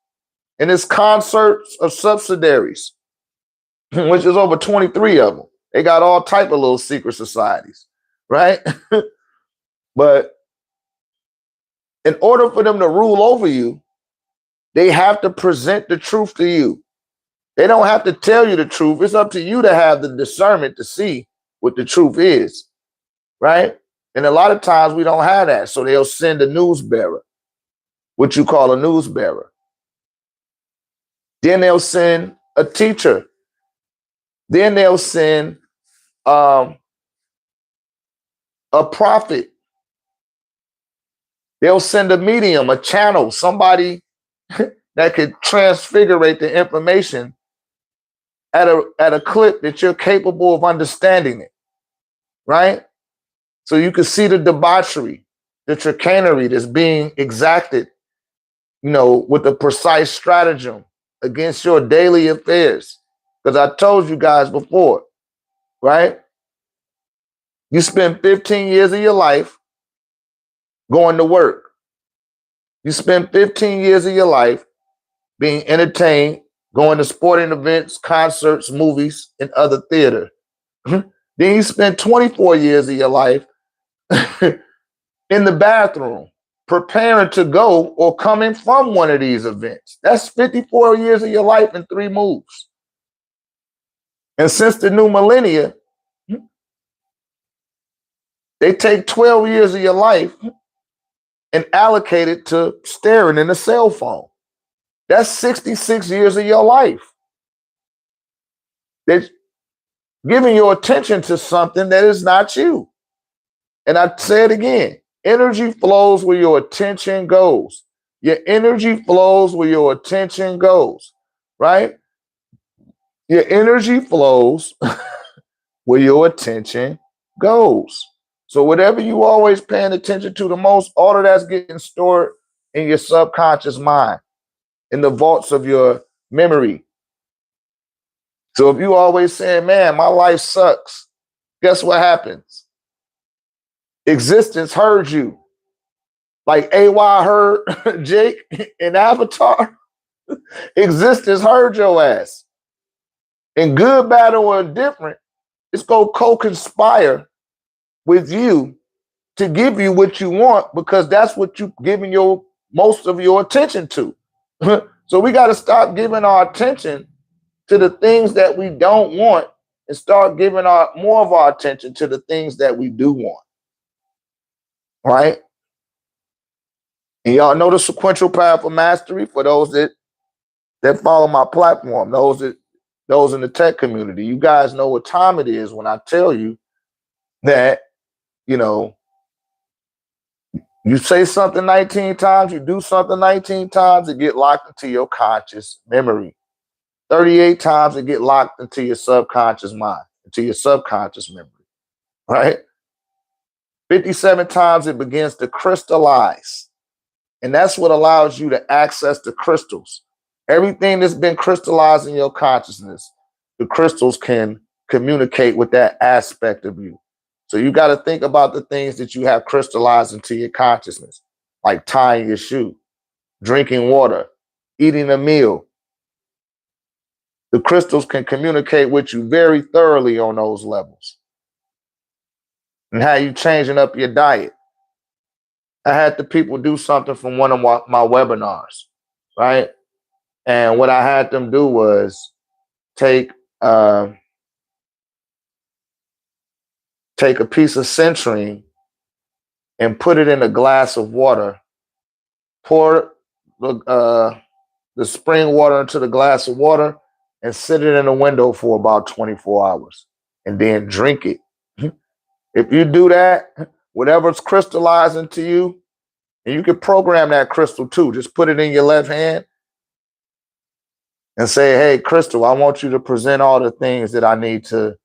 and its concerts of subsidiaries, which is over 23 of them. They got all type of little secret societies, right? But in order for them to rule over you, they have to present the truth to you. They don't have to tell you the truth. It's up to you to have the discernment to see what the truth is, right? And a lot of times we don't have that. So they'll send a news bearer, what you call a news bearer. Then they'll send a teacher. Then they'll send a prophet. They'll send a medium, a channel, somebody that could transfigurate the information at a clip that you're capable of understanding it, right? So you can see the debauchery, the chicanery that's being exacted, with a precise stratagem against your daily affairs. Because I told you guys before, right? You spend 15 years of your life going to work. You spend 15 years of your life being entertained, going to sporting events, concerts, movies, and other theater. Then you spend 24 years of your life in the bathroom, preparing to go or coming from one of these events. That's 54 years of your life in 3 moves. And since the new millennia, they take 12 years of your life and allocate it to staring in a cell phone. That's 66 years of your life. They're giving your attention to something that is not you. And I say it again, energy flows where your attention goes. Your energy flows where your attention goes, right? Your energy flows where your attention goes. So whatever you always paying attention to the most, all of that's getting stored in your subconscious mind, in the vaults of your memory. So if you always saying, man, my life sucks, guess what happens? Existence heard you. Like AY heard Jake in Avatar. Existence heard your ass. And good, bad, or indifferent, it's going to co-conspire with you to give you what you want, because that's what you're giving your most of your attention to. So we got to stop giving our attention to the things that we don't want and start giving more of our attention to the things that we do want. Right? And y'all know the sequential path of mastery for those that follow my platform, those in the tech community. You guys know what time it is when I tell you that, you say something 19 times, you do something 19 times, it get locked into your conscious memory. 38 times it get locked into your subconscious mind, into your subconscious memory, right? 57 times it begins to crystallize. And that's what allows you to access the crystals. Everything that's been crystallized in your consciousness, the crystals can communicate with that aspect of you. So you got to think about the things that you have crystallized into your consciousness, like tying your shoe, drinking water, eating a meal. The crystals can communicate with you very thoroughly on those levels. And how you changing up your diet. I had the people do something from one of my webinars, right? And what I had them do was take a piece of citrine and put it in a glass of water, pour the spring water into the glass of water, and sit it in a window for about 24 hours, and then drink it. If you do that, whatever's crystallizing to you, and you can program that crystal too, just put it in your left hand and say, hey, crystal, I want you to present all the things that I need to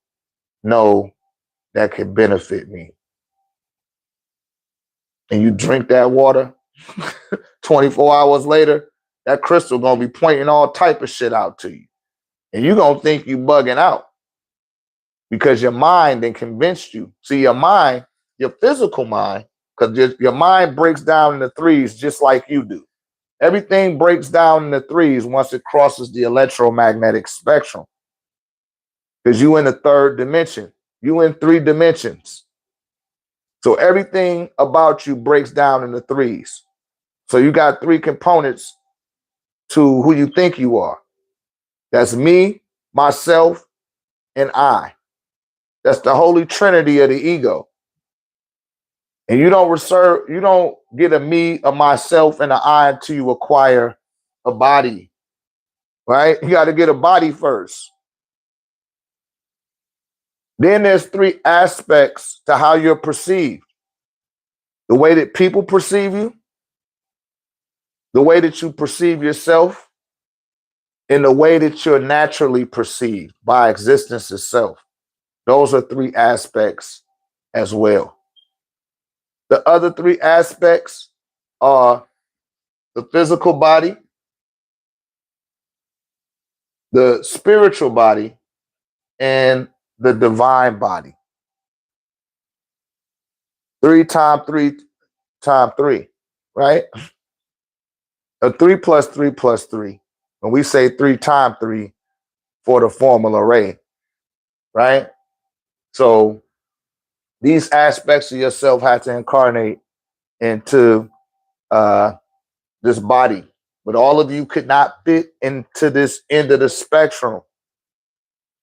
know that could benefit me. And you drink that water, 24 hours later, that crystal gonna be pointing all type of shit out to you. And you're gonna think you bugging out because your mind then convinced you. See, your mind, your physical mind, because your mind breaks down into threes just like you do. Everything breaks down into threes once it crosses the electromagnetic spectrum. Because you in the third dimension. You in 3 dimensions. So everything about you breaks down into threes. So you got 3 components to who you think you are. That's me, myself, and I. That's the holy trinity of the ego. And you don't get a me, a myself, and an I until you acquire a body, right? You got to get a body first. Then there's 3 aspects to how you're perceived. The way that people perceive you, the way that you perceive yourself, and the way that you're naturally perceived by existence itself. Those are 3 aspects as well. The other 3 aspects are the physical body, the spiritual body, and the divine body. 3 times 3 times 3, right? A 3 plus 3 plus 3. When we say 3 times 3 for the formal array, right? So these aspects of yourself have to incarnate into this body. But all of you could not fit into this end of the spectrum.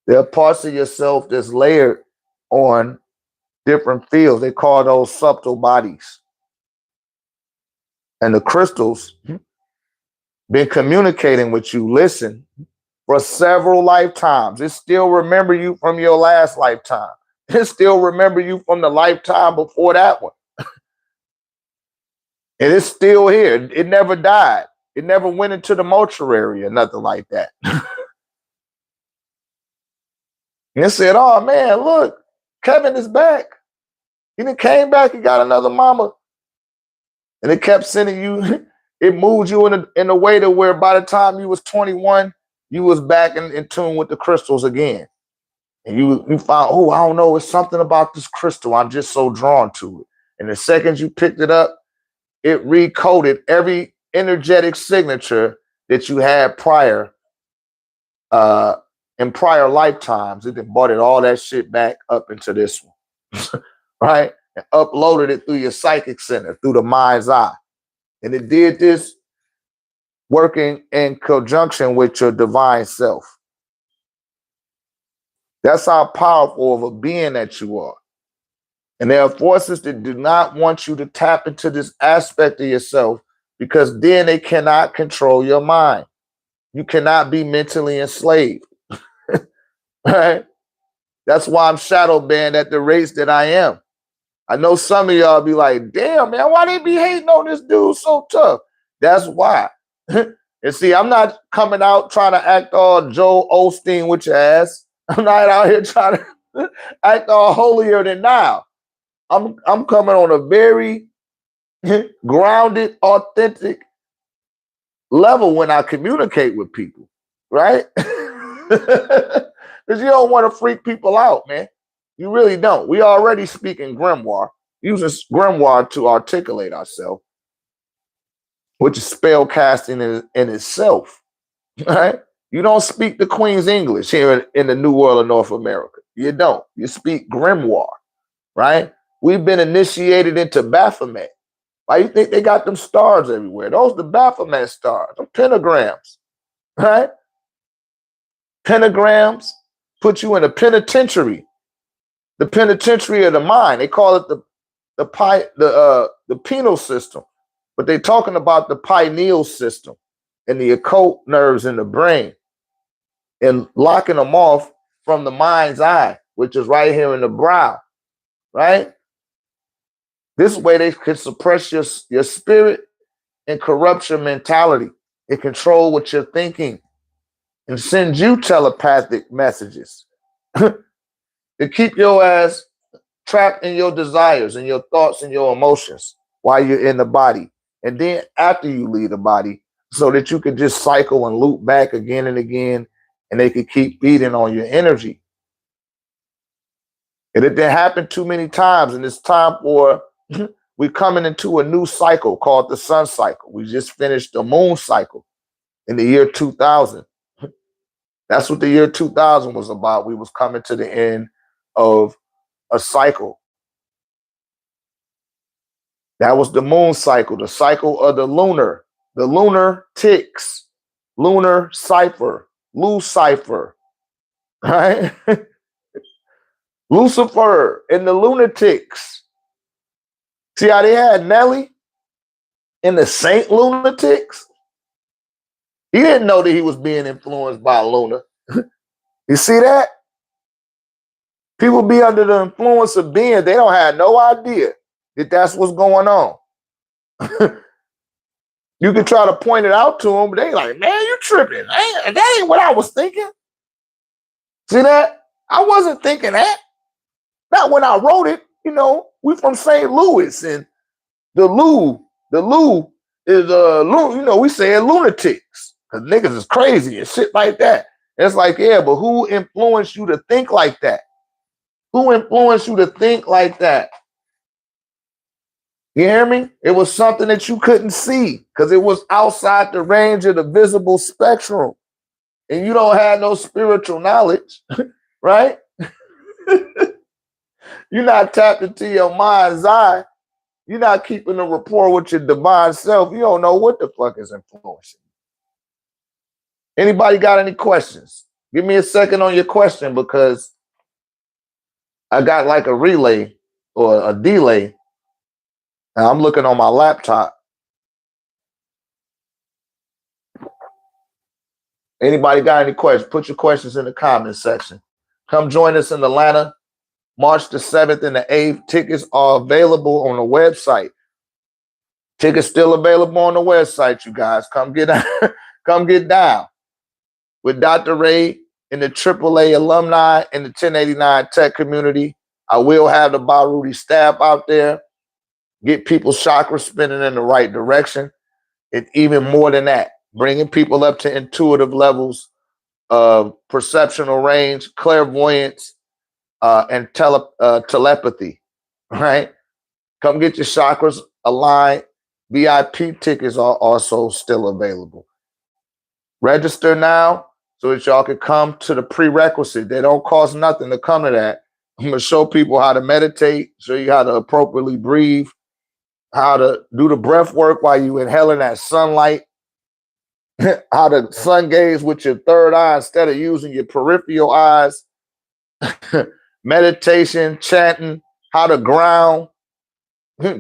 There are parts of yourself that's layered on different fields. They call those subtle bodies. And the crystals been communicating with you, listen, for several lifetimes. It still remember you from your last lifetime. It still remember you from the lifetime before that one. And it's still here. It never died. It never went into the mortuary or nothing like that. And it said, oh man, look, Kevin is back. He done came back, he got another mama. And it kept sending you, it moved you in a way to where by the time you was 21, you was back in tune with the crystals again. And you found, oh, I don't know, it's something about this crystal. I'm just so drawn to it. And the second you picked it up, it recoded every energetic signature that you had prior in prior lifetimes. It then brought it all that shit back up into this one. Right? And uploaded it through your psychic center, through the mind's eye. And it did this working in conjunction with your divine self. That's how powerful of a being that you are. And there are forces that do not want you to tap into this aspect of yourself because then they cannot control your mind. You cannot be mentally enslaved. Right? That's why I'm shadow banned at the rates that I am. I know some of y'all be like, damn, man, why they be hating on this dude so tough? That's why. And see, I'm not coming out trying to act all Joel Osteen with your ass. I'm not out here trying to act all holier than thou. I'm coming on a very grounded, authentic level when I communicate with people, right? Because you don't want to freak people out, man. You really don't. We already speak in grimoire, using grimoire to articulate ourselves, which is spell casting in itself, right? You don't speak the Queen's English here in the New World of North America. You don't. You speak grimoire, right? We've been initiated into Baphomet. Why you think they got them stars everywhere? Those the Baphomet stars, them pentagrams, right? Pentagrams put you in a penitentiary, the penitentiary of the mind. They call it the penal system, but they're talking about the pineal system and the occult nerves in the brain and locking them off from the mind's eye, which is right here in the brow, right? This way they can suppress your spirit and corrupt your mentality and control what you're thinking and send you telepathic messages to keep your ass trapped in your desires and your thoughts and your emotions while you're in the body. And then after you leave the body, so that you can just cycle and loop back again and again, and they can keep feeding on your energy. And it didn't happen too many times, and it's time for we're coming into a new cycle called the sun cycle. We just finished the moon cycle in the year 2000. That's what the year 2000 was about. We was coming to the end of a cycle. That was the moon cycle, the cycle of the lunar ticks, lunar cipher, Lucifer, right? Lucifer and the lunatics. See how they had Nelly and the Saint Lunatics? He didn't know that he was being influenced by Luna. You see that? People be under the influence of being, they don't have no idea that that's what's going on. You can try to point it out to them, but they like, man, you tripping. That ain't what I was thinking. See that? I wasn't thinking that. Not when I wrote it. You know, we from St. Louis, and the Lou is you know, we say lunatics because niggas is crazy and shit like that. It's like, yeah, but who influenced you to think like that? Who influenced you to think like that? You hear me? It was something that you couldn't see because it was outside the range of the visible spectrum. And you don't have no spiritual knowledge, right? You're not tapped into your mind's eye. You're not keeping a rapport with your divine self. You don't know what the fuck is influencing. Anybody got any questions? Give me a second on your question because I got like a relay or a delay. And I'm looking on my laptop. Anybody got any questions? Put your questions in the comment section. Come join us in Atlanta, March the 7th and the 8th. Tickets are available on the website. Tickets still available on the website, you guys. Come get come get down with Dr. Ray and the AAA alumni and the 1089 tech community. I will have the Baruti staff out there. Get people's chakras spinning in the right direction. And even more than that, bringing people up to intuitive levels of perceptual range, clairvoyance, and telepathy, right? Come get your chakras aligned. VIP tickets are also still available. Register now so that y'all can come to the prerequisite. They don't cost nothing to come to that. I'm going to show people how to meditate, show you how to appropriately breathe, how to do the breath work while you inhaling that sunlight, how to sun gaze with your third eye instead of using your peripheral eyes, meditation, chanting, how to ground.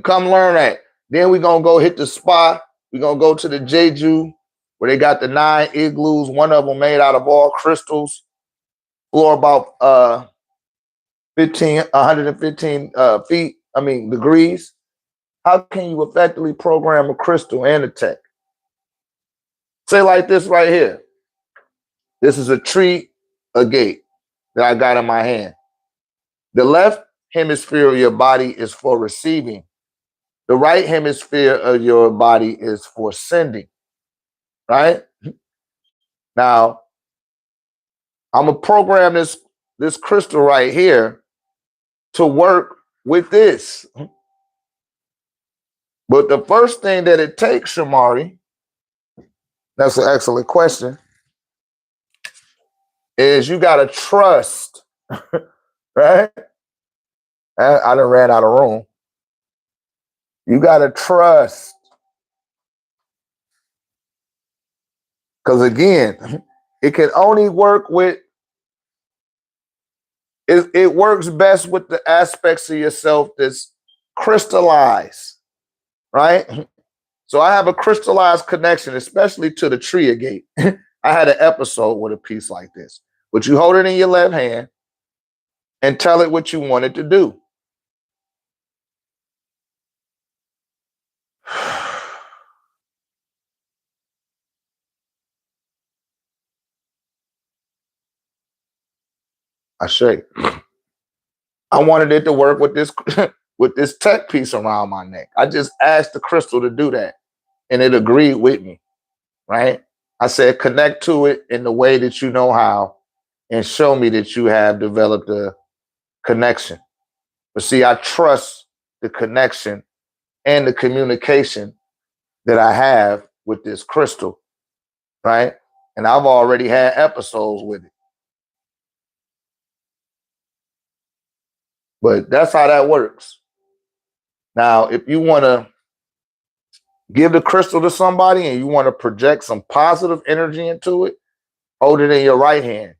Come learn that. Then we're going to go hit the spa. We're going to go to the Jeju where they got the 9 igloos, one of them made out of all crystals, floor about 115 degrees. How can you effectively program a crystal and a tech? Say like this right here. This is a tree, a gate that I got in my hand. The left hemisphere of your body is for receiving. The right hemisphere of your body is for sending, right? Now, I'm going to program this crystal right here to work with this. But the first thing that it takes, Shamari, that's an excellent question, is you got to trust, right? I done ran out of room. You got to trust. Because again, it can only work with, it works best with the aspects of yourself that's crystallized, right? So I have a crystallized connection, especially to the tree gate. I had an episode with a piece like this. But you hold it in your left hand and tell it what you want it to do. I show you. I wanted it to work with this with this tech piece around my neck. I just asked the crystal to do that, and it agreed with me, right? I said, connect to it in the way that you know how, and show me that you have developed a connection. But see, I trust the connection and the communication that I have with this crystal, right? And I've already had episodes with it. But that's how that works. Now, if you want to give the crystal to somebody and you want to project some positive energy into it, hold it in your right hand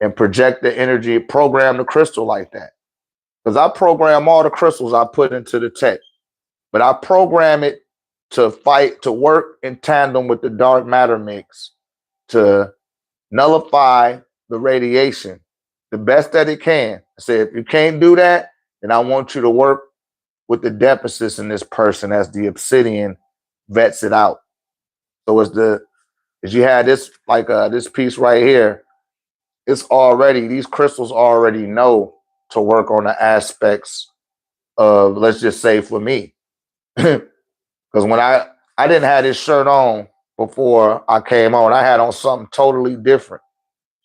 and project the energy, program the crystal like that. Because I program all the crystals I put into the tech, but I program it to fight, to work in tandem with the dark matter mix, to nullify the radiation the best that it can. I said, if you can't do that, then I want you to work with the deficits in this person as the obsidian vets it out. So as you had this, like this piece right here, it's already, these crystals already know to work on the aspects of, let's just say for me, because when I didn't have this shirt on before I came on, I had on something totally different.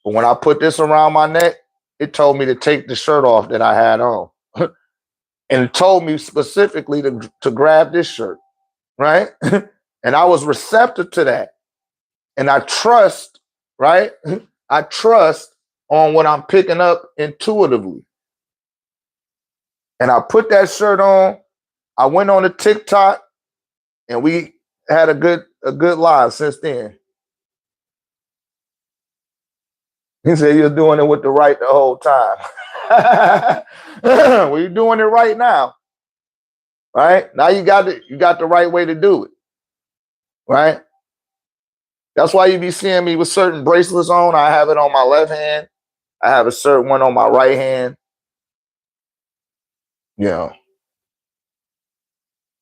But when I put this around my neck, it told me to take the shirt off that I had on. And it told me specifically to grab this shirt, right? And I was receptive to that. And I trust, right? I trust on what I'm picking up intuitively. And I put that shirt on. I went on a TikTok and we had a good live since then. He said you're doing it with the right the whole time. Well, you're doing it right now. Right? Now you got the right way to do it. Right? That's why you be seeing me with certain bracelets on. I have it on my left hand. I have a certain one on my right hand. You know.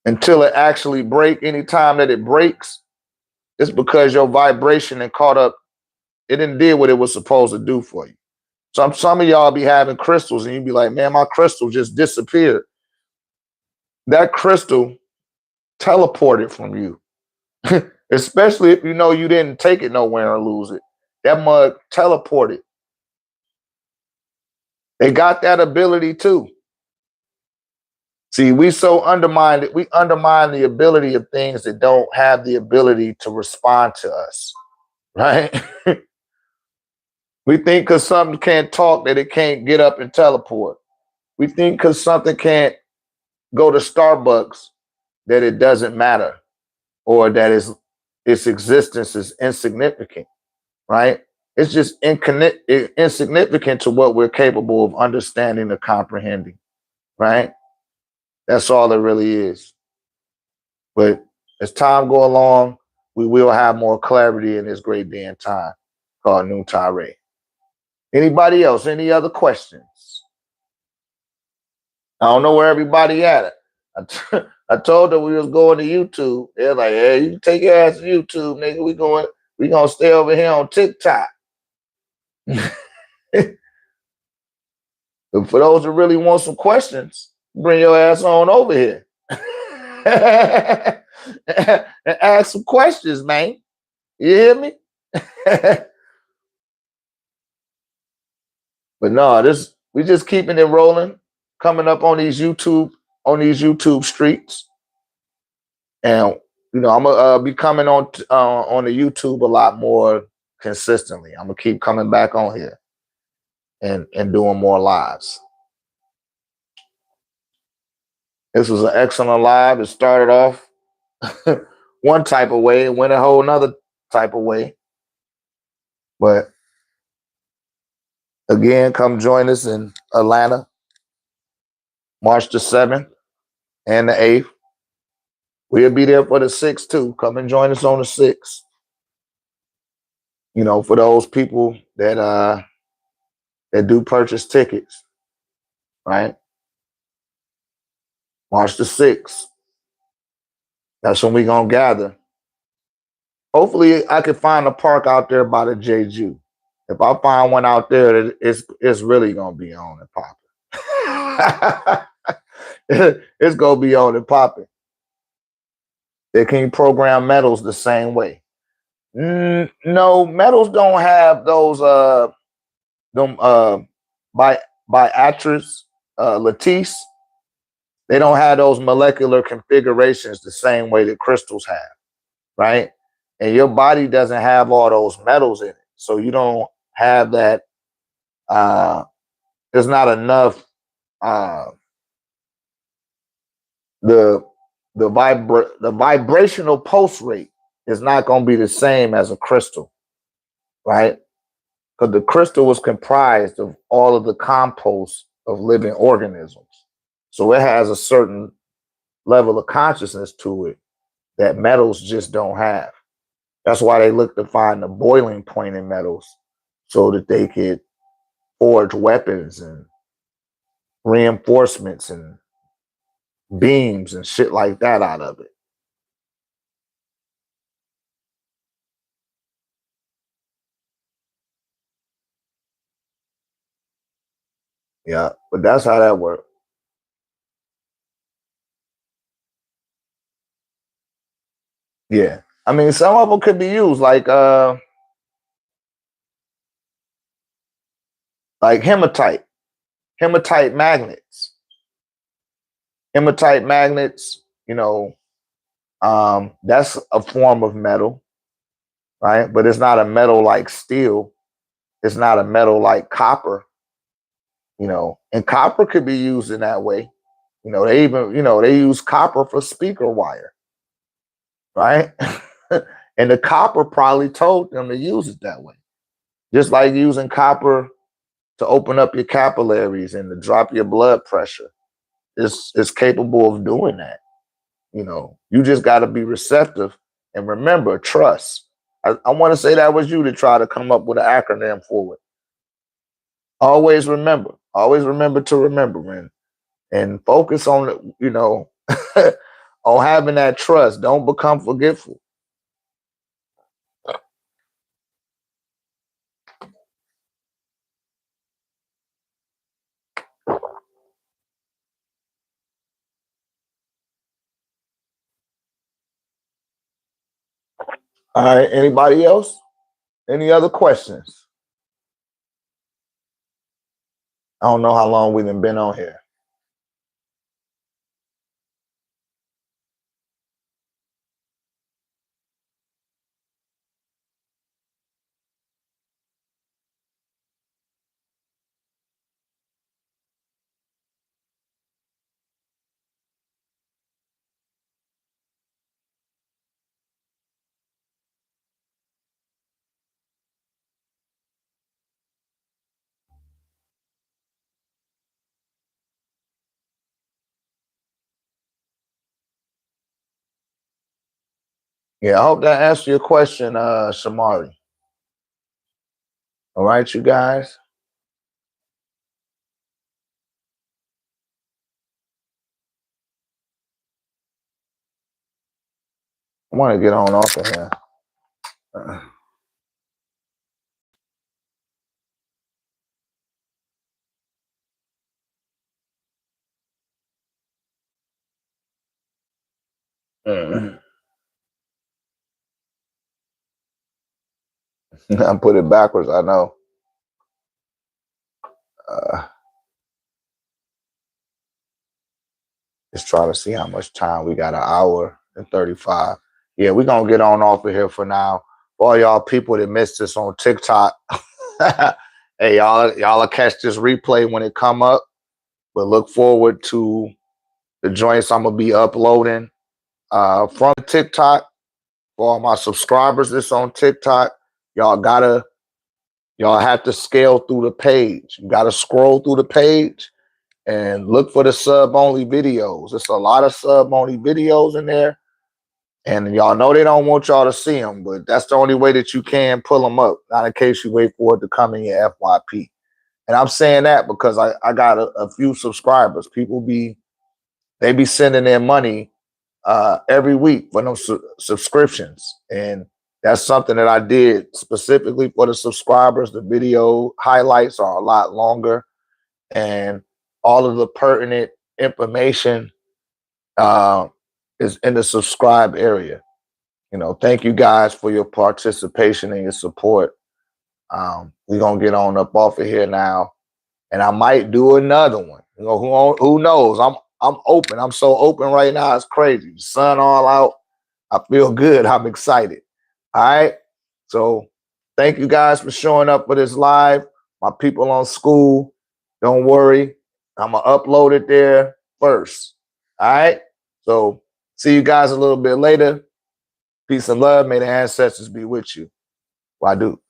Until it actually break. Anytime that it breaks, it's because your vibration and caught up. It didn't do what it was supposed to do for you. Some of y'all be having crystals and you be like, man, my crystal just disappeared. That crystal teleported from you. Especially if you know you didn't take it nowhere and lose it. That mug teleported. They got that ability too. See, we undermine the ability of things that don't have the ability to respond to us, right? We think because something can't talk that it can't get up and teleport. We think because something can't go to Starbucks that it doesn't matter or that its existence is insignificant, right? It's just insignificant to what we're capable of understanding or comprehending, right? That's all it really is. But as time go along, we will have more clarity in this great day and time called Noontide Ray. Anybody else? Any other questions? I don't know where everybody at it. I told them we was going to YouTube. They're like, hey, you can take your ass to YouTube, nigga. We gonna stay over here on TikTok. But for those that really want some questions, bring your ass on over here. And ask some questions, man. You hear me? But no, we just keeping it rolling, coming up on these YouTube streets. And I'm gonna be coming on the YouTube a lot more consistently. I'm gonna keep coming back on here and doing more lives. This was an excellent live. It started off one type of way and went a whole nother type of way. But again, come join us in Atlanta, March the 7th and the 8th. We'll be there for the 6th too. Come and join us on the 6th. For those people that do purchase tickets, right? March the 6th. That's when we're going to gather. Hopefully, I can find a park out there by the Jeju. If I find one out there, it's really going to be on and popping. It's going to be on and popping. They can program metals the same way. No, metals don't have those by Atris Lattice. they don't have those molecular configurations the same way that crystals have, right? And your body doesn't have all those metals in it. So you don't have that, there's not enough, uh, the the vibrational pulse rate is not going to be the same as a crystal, right? Because the crystal was comprised of all of the compost of living organisms. So it has a certain level of consciousness to it that metals just don't have. That's why they look to find the boiling point in metals so that they could forge weapons and reinforcements and beams and shit like that out of it. Yeah, but that's how that works. Yeah. I mean, some of them could be used like hematite magnets. Hematite magnets, that's a form of metal, right? But it's not a metal like steel. It's not a metal like copper, and copper could be used in that way. They even, they use copper for speaker wire, right? And the copper probably told them to use it that way. Just like using copper to open up your capillaries and to drop your blood pressure. It's capable of doing that. You just got to be receptive and remember, trust. I want to say that was you to try to come up with an acronym for it. Always remember to remember, man, and focus on, on having that trust. Don't become forgetful. All right. Anybody else? Any other questions? I don't know how long we've been on here. Yeah, I hope that answered your question, Shamari. All right, you guys. I want to get on off of here. I put it backwards. I know. Just try to see how much time we got. An hour and 35. Yeah, we're gonna get on off of here for now. For all y'all people that missed this on TikTok, hey, y'all will catch this replay when it come up. But look forward to the joints I'm gonna be uploading from TikTok. For all my subscribers that's on TikTok, y'all have to scale through the page. You gotta scroll through the page and look for the sub-only videos. There's a lot of sub-only videos in there. And y'all know they don't want y'all to see them, but that's the only way that you can pull them up, not in case you wait for it to come in your FYP. And I'm saying that because I got a few subscribers. They be sending their money every week for them subscriptions. And that's something that I did specifically for the subscribers. The video highlights are a lot longer, and all of the pertinent information is in the subscribe area. Thank you guys for your participation and your support. We're gonna get on up off of here now, and I might do another one. Who knows? I'm open. I'm so open right now. It's crazy. The sun all out. I feel good. I'm excited. All right. So thank you guys for showing up for this live. My people on school, don't worry. I'm going to upload it there first. All right. So see you guys a little bit later. Peace and love. May the ancestors be with you. Why do?